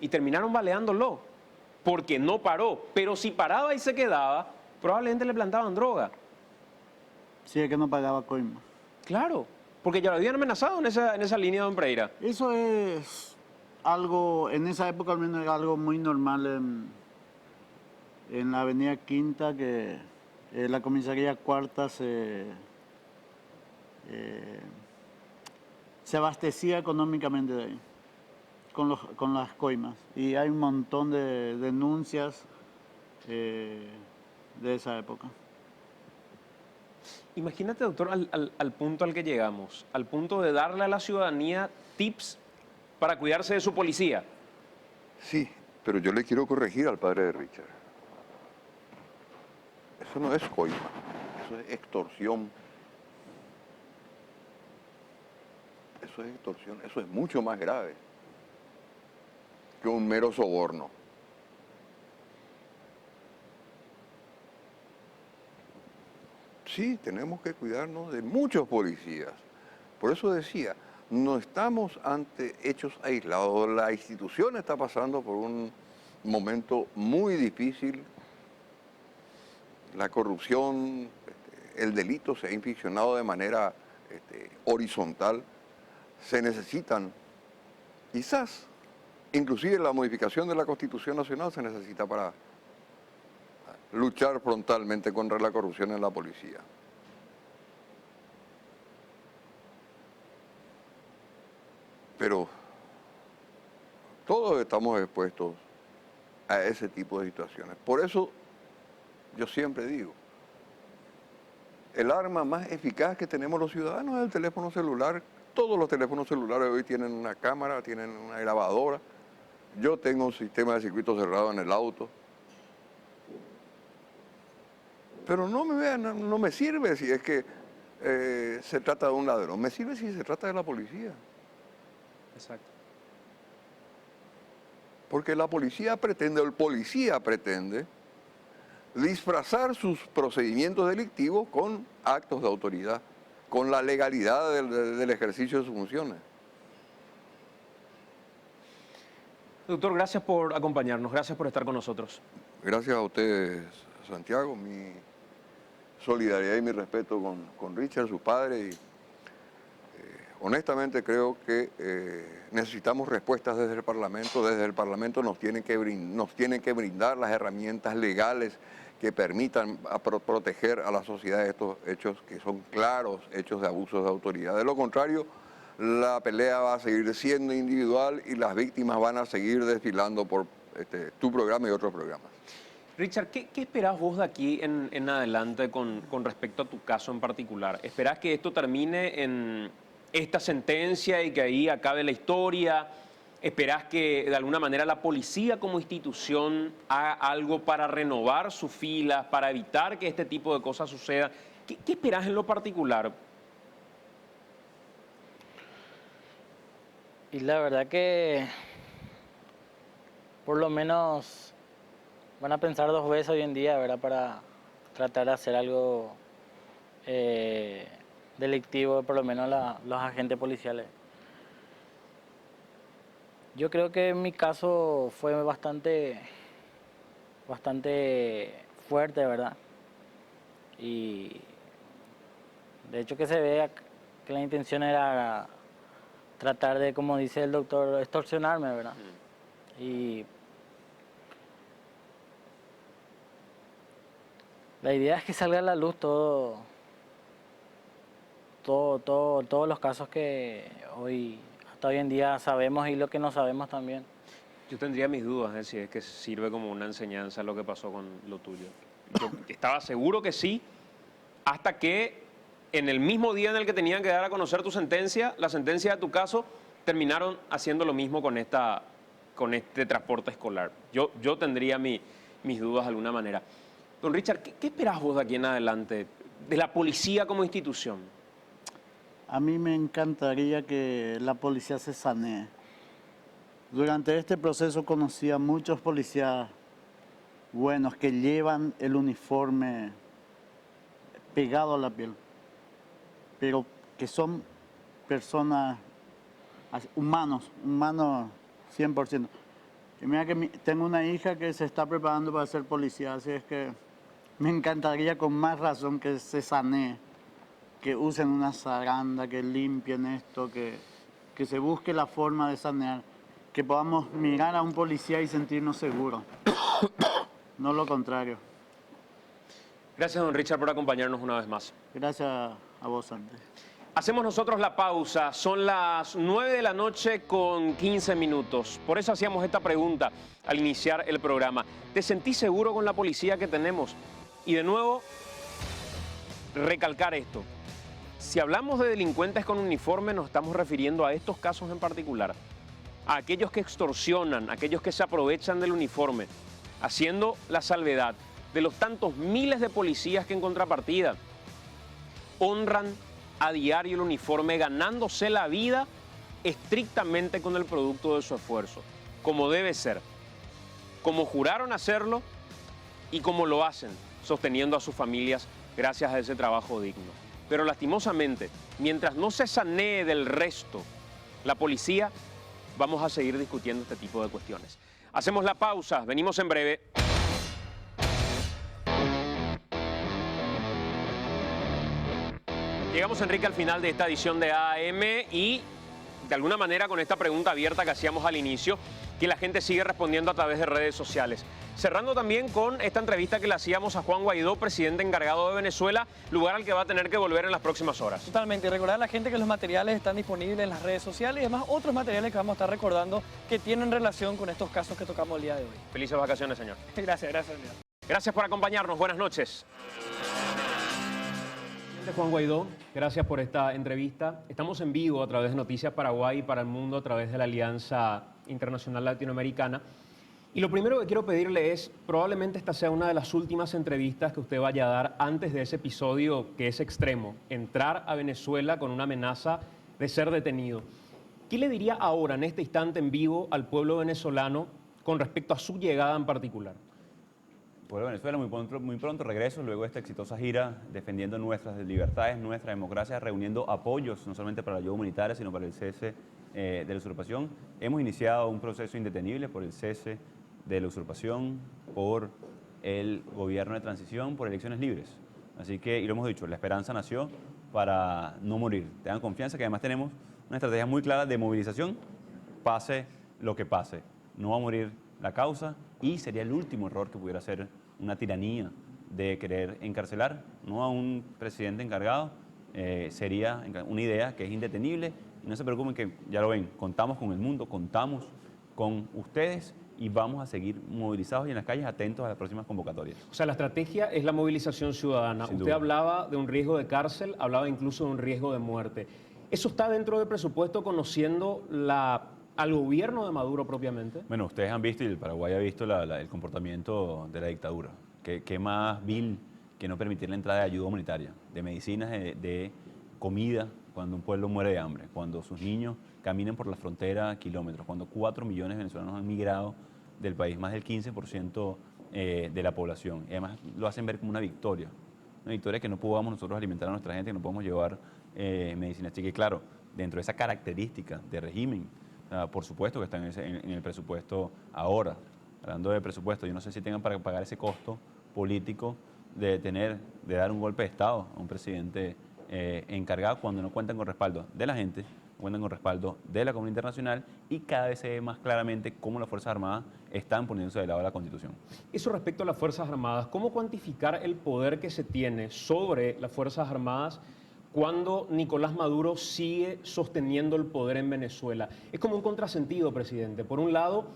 y terminaron baleándolo porque no paró. Pero si paraba y se quedaba, probablemente le plantaban droga. Sí, es que no pagaba coima. Claro, porque ya lo habían amenazado en esa línea, don Pereira. Eso es algo, en esa época al menos era algo muy normal en la avenida Quinta, que la comisaría Cuarta se abastecía económicamente de ahí, con las coimas. Y hay un montón de denuncias de esa época. Imagínate, doctor, al punto al que llegamos, al punto de darle a la ciudadanía tips para cuidarse de su policía. Sí, pero yo le quiero corregir al padre de Richard. Eso no es coima, eso es extorsión. Eso es extorsión, eso es mucho más grave que un mero soborno. Sí, tenemos que cuidarnos de muchos policías. Por eso decía, no estamos ante hechos aislados. La institución está pasando por un momento muy difícil. La corrupción, el delito se ha infeccionado de manera horizontal. Se necesitan, quizás, inclusive la modificación de la Constitución Nacional se necesita para luchar frontalmente contra la corrupción en la policía. Pero todos estamos expuestos a ese tipo de situaciones. Por eso yo siempre digo, el arma más eficaz que tenemos los ciudadanos es el teléfono celular. Todos los teléfonos celulares hoy tienen una cámara, tienen una grabadora. Yo tengo un sistema de circuito cerrado en el auto. Pero no me sirve si es que se trata de un ladrón. Me sirve si se trata de la policía. Exacto. Porque la policía pretende, o el policía pretende, disfrazar sus procedimientos delictivos con actos de autoridad, con la legalidad del ejercicio de sus funciones. Doctor, gracias por acompañarnos, gracias por estar con nosotros. Gracias a ustedes, Santiago, mi solidaridad y mi respeto con Richard, su padre. Y, honestamente creo que necesitamos respuestas desde el Parlamento. Desde el Parlamento nos tienen que brindar las herramientas legales que permitan proteger a la sociedad de estos hechos que son claros, hechos de abusos de autoridad. De lo contrario, la pelea va a seguir siendo individual y las víctimas van a seguir desfilando por tu programa y otros programas. Richard, ¿qué esperás vos de aquí en adelante con respecto a tu caso en particular? ¿Esperás que esto termine en esta sentencia y que ahí acabe la historia? ¿Esperás que de alguna manera la policía como institución haga algo para renovar sus filas, para evitar que este tipo de cosas sucedan? ¿Qué esperás en lo particular? Y la verdad que por lo menos van a pensar dos veces hoy en día, ¿verdad? Para tratar de hacer algo delictivo, por lo menos los agentes policiales. Yo creo que en mi caso fue bastante fuerte, ¿verdad? Y de hecho que se ve que la intención era tratar de, como dice el doctor, extorsionarme, ¿verdad? Y la idea es que salga a la luz todos los casos que hasta hoy en día sabemos y lo que no sabemos también. Yo tendría mis dudas si es que sirve como una enseñanza lo que pasó con lo tuyo. Yo estaba seguro que sí, hasta que en el mismo día en el que tenían que dar a conocer tu sentencia, la sentencia de tu caso, terminaron haciendo lo mismo con este transporte escolar. Yo tendría mis dudas de alguna manera. Don Richard, ¿qué esperás vos de aquí en adelante, de la policía como institución? A mí me encantaría que la policía se sanee. Durante este proceso conocí a muchos policías buenos que llevan el uniforme pegado a la piel, pero que son personas humanos 100%. Y mira que tengo una hija que se está preparando para ser policía, así es que me encantaría con más razón que se sanee, que usen una zaranda, que limpien esto, que se busque la forma de sanear, que podamos mirar a un policía y sentirnos seguros, no lo contrario. Gracias, don Richard, por acompañarnos una vez más. Gracias a vos, Santi. Hacemos nosotros la pausa, son las 9 de la noche con 15 minutos. Por eso hacíamos esta pregunta al iniciar el programa. ¿Te sentís seguro con la policía que tenemos? Y de nuevo, recalcar esto. Si hablamos de delincuentes con uniforme, nos estamos refiriendo a estos casos en particular. A aquellos que extorsionan, a aquellos que se aprovechan del uniforme, haciendo la salvedad de los tantos miles de policías que en contrapartida honran a diario el uniforme, ganándose la vida estrictamente con el producto de su esfuerzo, como debe ser, como juraron hacerlo y como lo hacen, sosteniendo a sus familias gracias a ese trabajo digno. Pero lastimosamente, mientras no se sanee del resto la policía, vamos a seguir discutiendo este tipo de cuestiones. Hacemos la pausa, venimos en breve. Llegamos, Enrique, al final de esta edición de AM y de alguna manera con esta pregunta abierta que hacíamos al inicio, que la gente sigue respondiendo a través de redes sociales. Cerrando también con esta entrevista que le hacíamos a Juan Guaidó, presidente encargado de Venezuela, lugar al que va a tener que volver en las próximas horas. Totalmente, y recordar a la gente que los materiales están disponibles en las redes sociales y además otros materiales que vamos a estar recordando que tienen relación con estos casos que tocamos el día de hoy. Felices vacaciones, señor. Gracias. Gracias por acompañarnos, buenas noches. Juan Guaidó, gracias por esta entrevista. Estamos en vivo a través de Noticias Paraguay y para el mundo a través de la Alianza Internacional Latinoamericana. Y lo primero que quiero pedirle es, probablemente esta sea una de las últimas entrevistas que usted vaya a dar antes de ese episodio que es extremo, entrar a Venezuela con una amenaza de ser detenido. ¿Qué le diría ahora, en este instante en vivo, al pueblo venezolano con respecto a su llegada en particular? Pueblo de Venezuela, muy pronto regreso luego de esta exitosa gira defendiendo nuestras libertades, nuestra democracia, reuniendo apoyos no solamente para la ayuda humanitaria, sino para el cese de la usurpación. Hemos iniciado un proceso indetenible por el cese de la usurpación, por el gobierno de transición, por elecciones libres. Así que, y lo hemos dicho, la esperanza nació para no morir. Tengan confianza que además tenemos una estrategia muy clara de movilización, pase lo que pase. No va a morir la causa y sería el último error que pudiera ser una tiranía de querer encarcelar, no a un presidente encargado, sería una idea que es indetenible y no se preocupen que, ya lo ven, contamos con el mundo, contamos con ustedes y vamos a seguir movilizados y en las calles atentos a las próximas convocatorias. O sea, la estrategia es la movilización ciudadana. Usted hablaba de un riesgo de cárcel, hablaba incluso de un riesgo de muerte. ¿Eso está dentro del presupuesto conociendo al gobierno de Maduro propiamente? Bueno, ustedes han visto y el Paraguay ha visto el comportamiento de la dictadura. ¿Qué más vil que no permitir la entrada de ayuda humanitaria, de medicinas, de comida, cuando un pueblo muere de hambre, cuando sus niños caminan por la frontera kilómetros, cuando 4 millones de venezolanos han migrado del país, más del 15% de la población. Y además lo hacen ver como una victoria que no podamos nosotros alimentar a nuestra gente, que no podemos llevar medicina. Así que claro, dentro de esa característica de régimen, por supuesto que están en el presupuesto ahora. Hablando de presupuesto, yo no sé si tengan para pagar ese costo político de dar un golpe de Estado a un presidente encargado cuando no cuentan con respaldo de la gente, cuentan con respaldo de la comunidad internacional y cada vez se ve más claramente cómo las Fuerzas Armadas están poniéndose del lado de la Constitución. Eso respecto a las Fuerzas Armadas, ¿cómo cuantificar el poder que se tiene sobre las Fuerzas Armadas cuando Nicolás Maduro sigue sosteniendo el poder en Venezuela? Es como un contrasentido, presidente. Por un lado,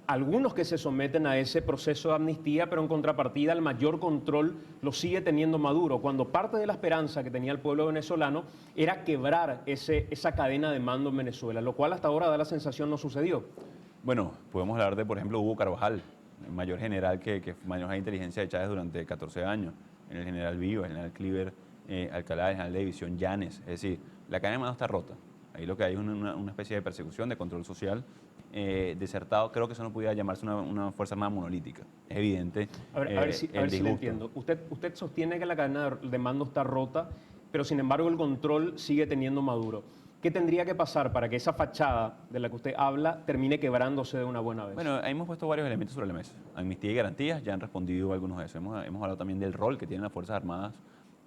algunos que se someten a ese proceso de amnistía, pero en contrapartida el mayor control lo sigue teniendo Maduro, cuando parte de la esperanza que tenía el pueblo venezolano era quebrar esa cadena de mando en Venezuela, lo cual hasta ahora da la sensación no sucedió. Bueno, podemos hablar de, por ejemplo, Hugo Carvajal, el mayor general que manejó la inteligencia de Chávez durante 14 años, el general Vivas, el general Cliver Alcalá, el general de división Llanes. Es decir, la cadena de mando está rota. Ahí lo que hay es una especie de persecución, de control social desertado. Creo que eso no pudiera llamarse una fuerza armada monolítica. Es evidente. A ver si le disgusto. entiendo. Usted sostiene que la cadena de mando está rota, pero sin embargo el control sigue teniendo Maduro. ¿Qué tendría que pasar para que esa fachada de la que usted habla termine quebrándose de una buena vez? Bueno, hemos puesto varios elementos sobre la mesa. Amnistía y garantías, ya han respondido algunos de esos. Hemos hablado también del rol que tienen las Fuerzas Armadas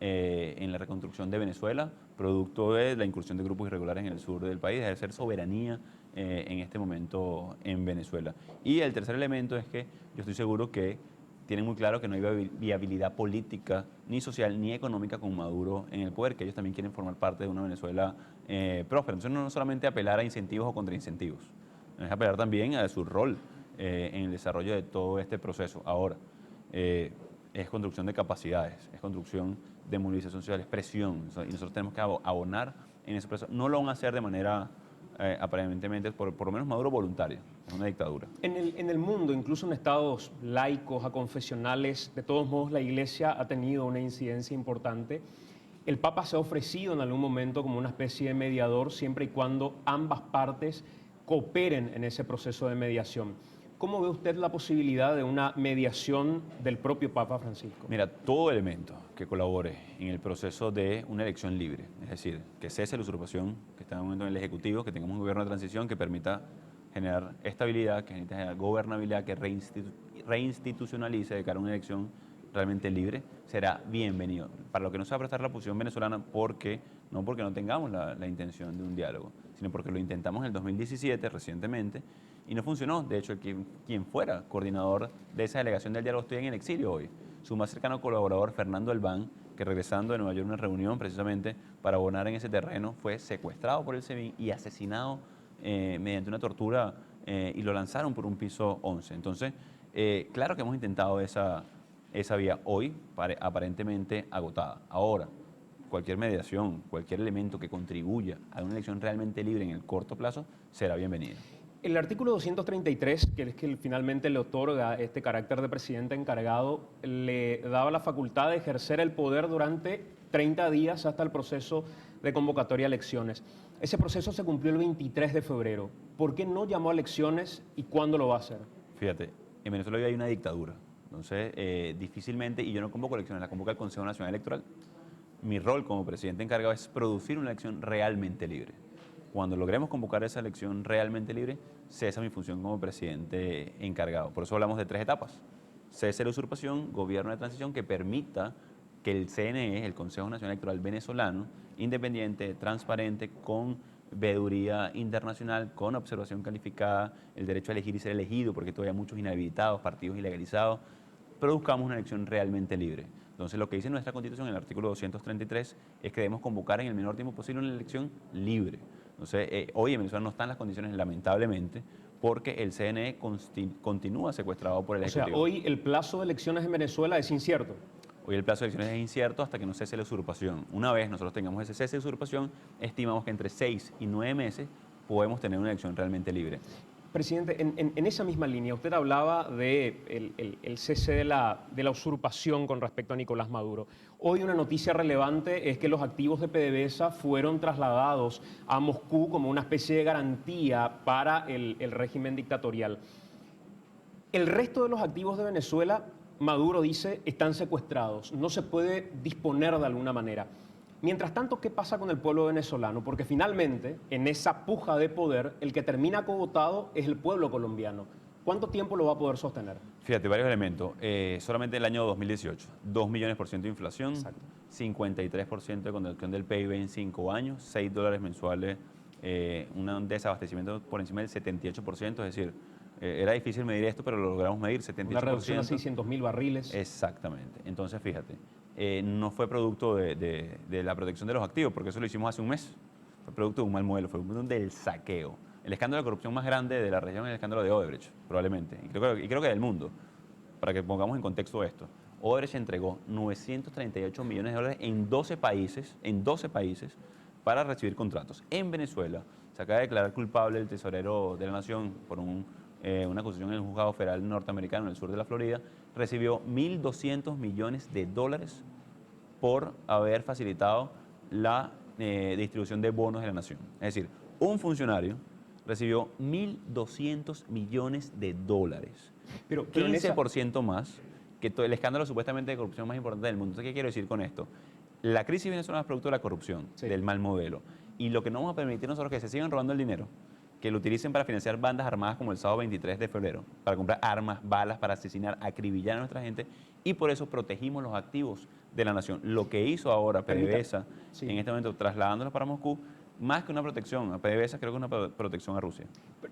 en la reconstrucción de Venezuela, producto de la incursión de grupos irregulares en el sur del país, de ejercer soberanía en este momento en Venezuela. Y el tercer elemento es que yo estoy seguro que tienen muy claro que no hay viabilidad política, ni social, ni económica con Maduro en el poder, que ellos también quieren formar parte de una Venezuela próspera. Entonces no solamente apelar a incentivos o contraincentivos, es apelar también a su rol en el desarrollo de todo este proceso. Ahora, es construcción de capacidades, es construcción de movilización social, es presión, y nosotros tenemos que abonar en ese proceso. No lo van a hacer de manera aparentemente, por lo menos Maduro, voluntaria. Es una dictadura. En el mundo, incluso en estados laicos, aconfesionales, de todos modos la Iglesia ha tenido una incidencia importante. El Papa se ha ofrecido en algún momento como una especie de mediador, siempre y cuando ambas partes cooperen en ese proceso de mediación. ¿Cómo ve usted la posibilidad de una mediación del propio Papa Francisco? Mira, todo elemento que colabore en el proceso de una elección libre, es decir, que cese la usurpación que está en el momento en el Ejecutivo, que tengamos un gobierno de transición que permita generar estabilidad, que permita generar gobernabilidad, que reinstitucionalice de cara a una elección realmente libre, será bienvenido. Para lo que no se va a prestar la posición venezolana, no porque no tengamos la intención de un diálogo, sino porque lo intentamos en el 2017, recientemente, y no funcionó. De hecho, quien fuera coordinador de esa delegación del diálogo estoy en el exilio hoy. Su más cercano colaborador, Fernando Albán, que regresando de Nueva York a una reunión precisamente para abonar en ese terreno, fue secuestrado por el SEBIN y asesinado mediante una tortura y lo lanzaron por un piso 11. Entonces, claro que hemos intentado esa vía hoy aparentemente agotada. Ahora, cualquier mediación, cualquier elemento que contribuya a una elección realmente libre en el corto plazo será bienvenido. El artículo 233, que es que finalmente le otorga este carácter de presidente encargado, le daba la facultad de ejercer el poder durante 30 días hasta el proceso de convocatoria a elecciones. Ese proceso se cumplió el 23 de febrero. ¿Por qué no llamó a elecciones y cuándo lo va a hacer? Fíjate, en Venezuela hoy hay una dictadura. Entonces, difícilmente, y yo no convoco elecciones, la convoca el Consejo Nacional Electoral. Mi rol como presidente encargado es producir una elección realmente libre. Cuando logremos convocar esa elección realmente libre, cesa mi función como presidente encargado. Por eso hablamos de 3 etapas. Cese la usurpación, gobierno de transición que permita que el CNE, el Consejo Nacional Electoral venezolano, independiente, transparente, con veeduría internacional, con observación calificada, el derecho a elegir y ser elegido, porque todavía hay muchos inhabilitados, partidos ilegalizados, produzcamos una elección realmente libre. Entonces, lo que dice nuestra Constitución en el artículo 233 es que debemos convocar en el menor tiempo posible una elección libre. Entonces, hoy en Venezuela no están las condiciones, lamentablemente, porque el CNE continúa secuestrado por el Ejecutivo. O sea, hoy el plazo de elecciones en Venezuela es incierto. Hoy el plazo de elecciones es incierto hasta que no cese la usurpación. Una vez nosotros tengamos ese cese de usurpación, estimamos que entre 6 y 9 meses podemos tener una elección realmente libre. Presidente, en esa misma línea, usted hablaba de el cese de la usurpación con respecto a Nicolás Maduro. Hoy una noticia relevante es que los activos de PDVSA fueron trasladados a Moscú como una especie de garantía para el régimen dictatorial. El resto de los activos de Venezuela, Maduro dice, están secuestrados. No se puede disponer de alguna manera. Mientras tanto, ¿qué pasa con el pueblo venezolano? Porque finalmente, en esa puja de poder, el que termina cogotado es el pueblo colombiano. ¿Cuánto tiempo lo va a poder sostener? Fíjate, varios elementos. Solamente el año 2018, 2 millones% de inflación, exacto, 53% de contracción del PIB en 5 años, $6 mensuales, un desabastecimiento por encima del 78%, es decir, era difícil medir esto, pero lo logramos medir, 78%. Una reducción a 600.000 barriles. Exactamente. Entonces, fíjate, no fue producto de la protección de los activos, porque eso lo hicimos hace un mes. Fue producto de un mal modelo, fue producto del saqueo. El escándalo de corrupción más grande de la región es el escándalo de Odebrecht, probablemente. Y creo que del mundo, para que pongamos en contexto esto. Odebrecht entregó $938 millones en 12 países, para recibir contratos. En Venezuela se acaba de declarar culpable el tesorero de la Nación por una acusación en el juzgado federal norteamericano en el sur de la Florida. Recibió $1.200 millones por haber facilitado la distribución de bonos de la Nación. Es decir, un funcionario recibió 1.200 millones de dólares. Pero 15% más que todo el escándalo supuestamente de corrupción más importante del mundo. Entonces, ¿qué quiero decir con esto? La crisis venezolana es producto de la corrupción, del mal modelo. Y lo que no vamos a permitir nosotros es que se sigan robando el dinero, que lo utilicen para financiar bandas armadas como el sábado 23 de febrero, para comprar armas, balas, para asesinar, acribillar a nuestra gente, y por eso protegimos los activos de la nación. Lo que hizo ahora PDVSA, en este momento trasladándolos para Moscú, más que una protección a PDVSA, creo que una protección a Rusia.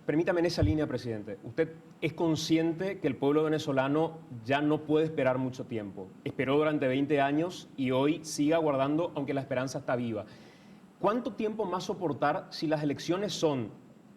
Permítame en esa línea, presidente. Usted es consciente que el pueblo venezolano ya no puede esperar mucho tiempo. Esperó durante 20 años y hoy sigue aguardando, aunque la esperanza está viva. ¿Cuánto tiempo más soportar si las elecciones son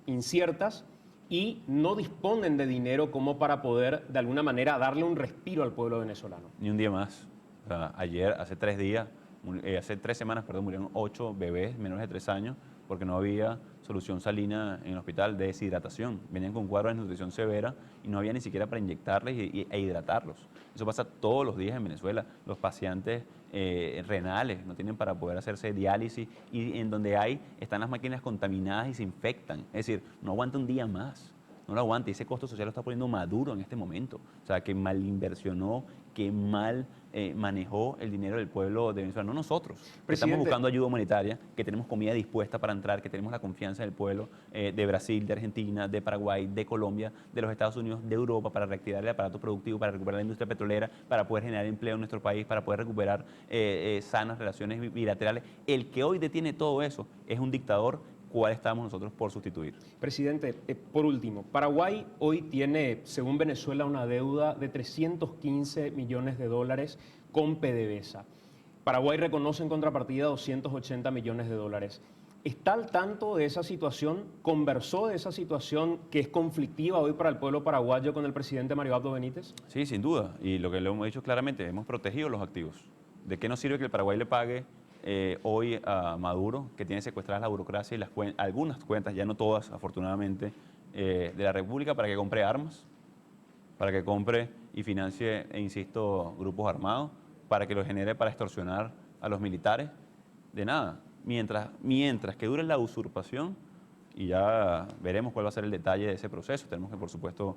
inciertas y no disponen de dinero como para poder, de alguna manera, darle un respiro al pueblo venezolano? Ni un día más. O sea, ayer, hace 3 semanas, murieron 8 bebés menores de 3 años porque no había solución salina en el hospital de deshidratación. Venían con cuadros de desnutrición severa y no había ni siquiera para inyectarles e hidratarlos. Eso pasa todos los días en Venezuela. Los pacientes renales no tienen para poder hacerse diálisis y en donde están las máquinas contaminadas y se infectan. Es decir, no aguanta un día más. No lo aguanta y ese costo social lo está poniendo Maduro en este momento. O sea, que mal inversionó, que mal manejó el dinero del pueblo de Venezuela, no nosotros. Estamos buscando ayuda humanitaria, que tenemos comida dispuesta para entrar, que tenemos la confianza del pueblo de Brasil, de Argentina, de Paraguay, de Colombia, de los Estados Unidos, de Europa, para reactivar el aparato productivo, para recuperar la industria petrolera, para poder generar empleo en nuestro país, para poder recuperar sanas relaciones bilaterales. El que hoy detiene todo eso es un dictador. ¿Cuál estamos nosotros por sustituir? Presidente, por último, Paraguay hoy tiene, según Venezuela, una deuda de 315 millones de dólares con PDVSA. Paraguay reconoce en contrapartida 280 millones de dólares. ¿Está al tanto de esa situación? ¿Conversó de esa situación que es conflictiva hoy para el pueblo paraguayo con el presidente Mario Abdo Benítez? Sí, sin duda. Y lo que le hemos dicho claramente, hemos protegido los activos. ¿De qué nos sirve que el Paraguay le pague hoy a Maduro, que tiene secuestradas la burocracia y algunas cuentas, ya no todas, afortunadamente, de la República, para que compre armas, para que compre y financie, insisto, grupos armados, para que los genere para extorsionar a los militares? De nada. Mientras que dure la usurpación, y ya veremos cuál va a ser el detalle de ese proceso, tenemos que, por supuesto,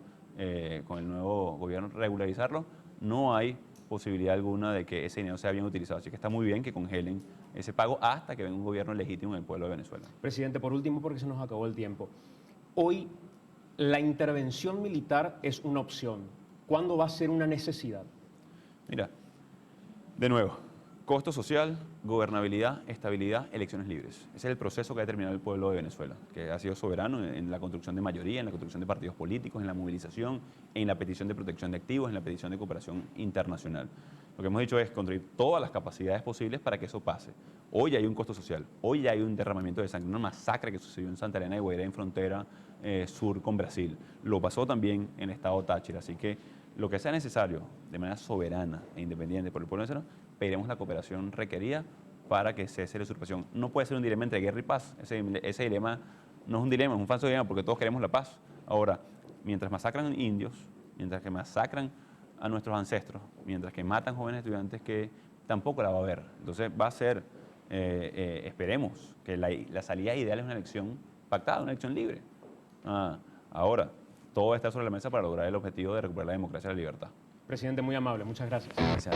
con el nuevo gobierno regularizarlo, no hay posibilidad alguna de que ese dinero sea bien utilizado. Así que está muy bien que congelen ese pago hasta que venga un gobierno legítimo en el pueblo de Venezuela. Presidente, por último, porque se nos acabó el tiempo. Hoy la intervención militar es una opción. ¿Cuándo va a ser una necesidad? Mira, de nuevo, costo social, gobernabilidad, estabilidad, elecciones libres. Ese es el proceso que ha determinado el pueblo de Venezuela, que ha sido soberano en la construcción de mayoría, en la construcción de partidos políticos, en la movilización, en la petición de protección de activos, en la petición de cooperación internacional. Lo que hemos dicho es construir todas las capacidades posibles para que eso pase. Hoy hay un costo social, hoy hay un derramamiento de sangre, una masacre que sucedió en Santa Elena de Guairá, en frontera sur con Brasil. Lo pasó también en el estado Táchira, así que lo que sea necesario, de manera soberana e independiente por el pueblo venezolano, pediremos la cooperación requerida para que cese la usurpación. No puede ser un dilema entre guerra y paz. Ese dilema no es un dilema, es un falso dilema, porque todos queremos la paz. Ahora, mientras masacran indios, mientras que masacran a nuestros ancestros, mientras que matan jóvenes estudiantes, que tampoco la va a haber. Entonces va a ser, esperemos, que la salida ideal es una elección pactada, una elección libre. Ahora, todo está sobre la mesa para lograr el objetivo de recuperar la democracia y la libertad. Presidente, muy amable. Muchas gracias. Gracias.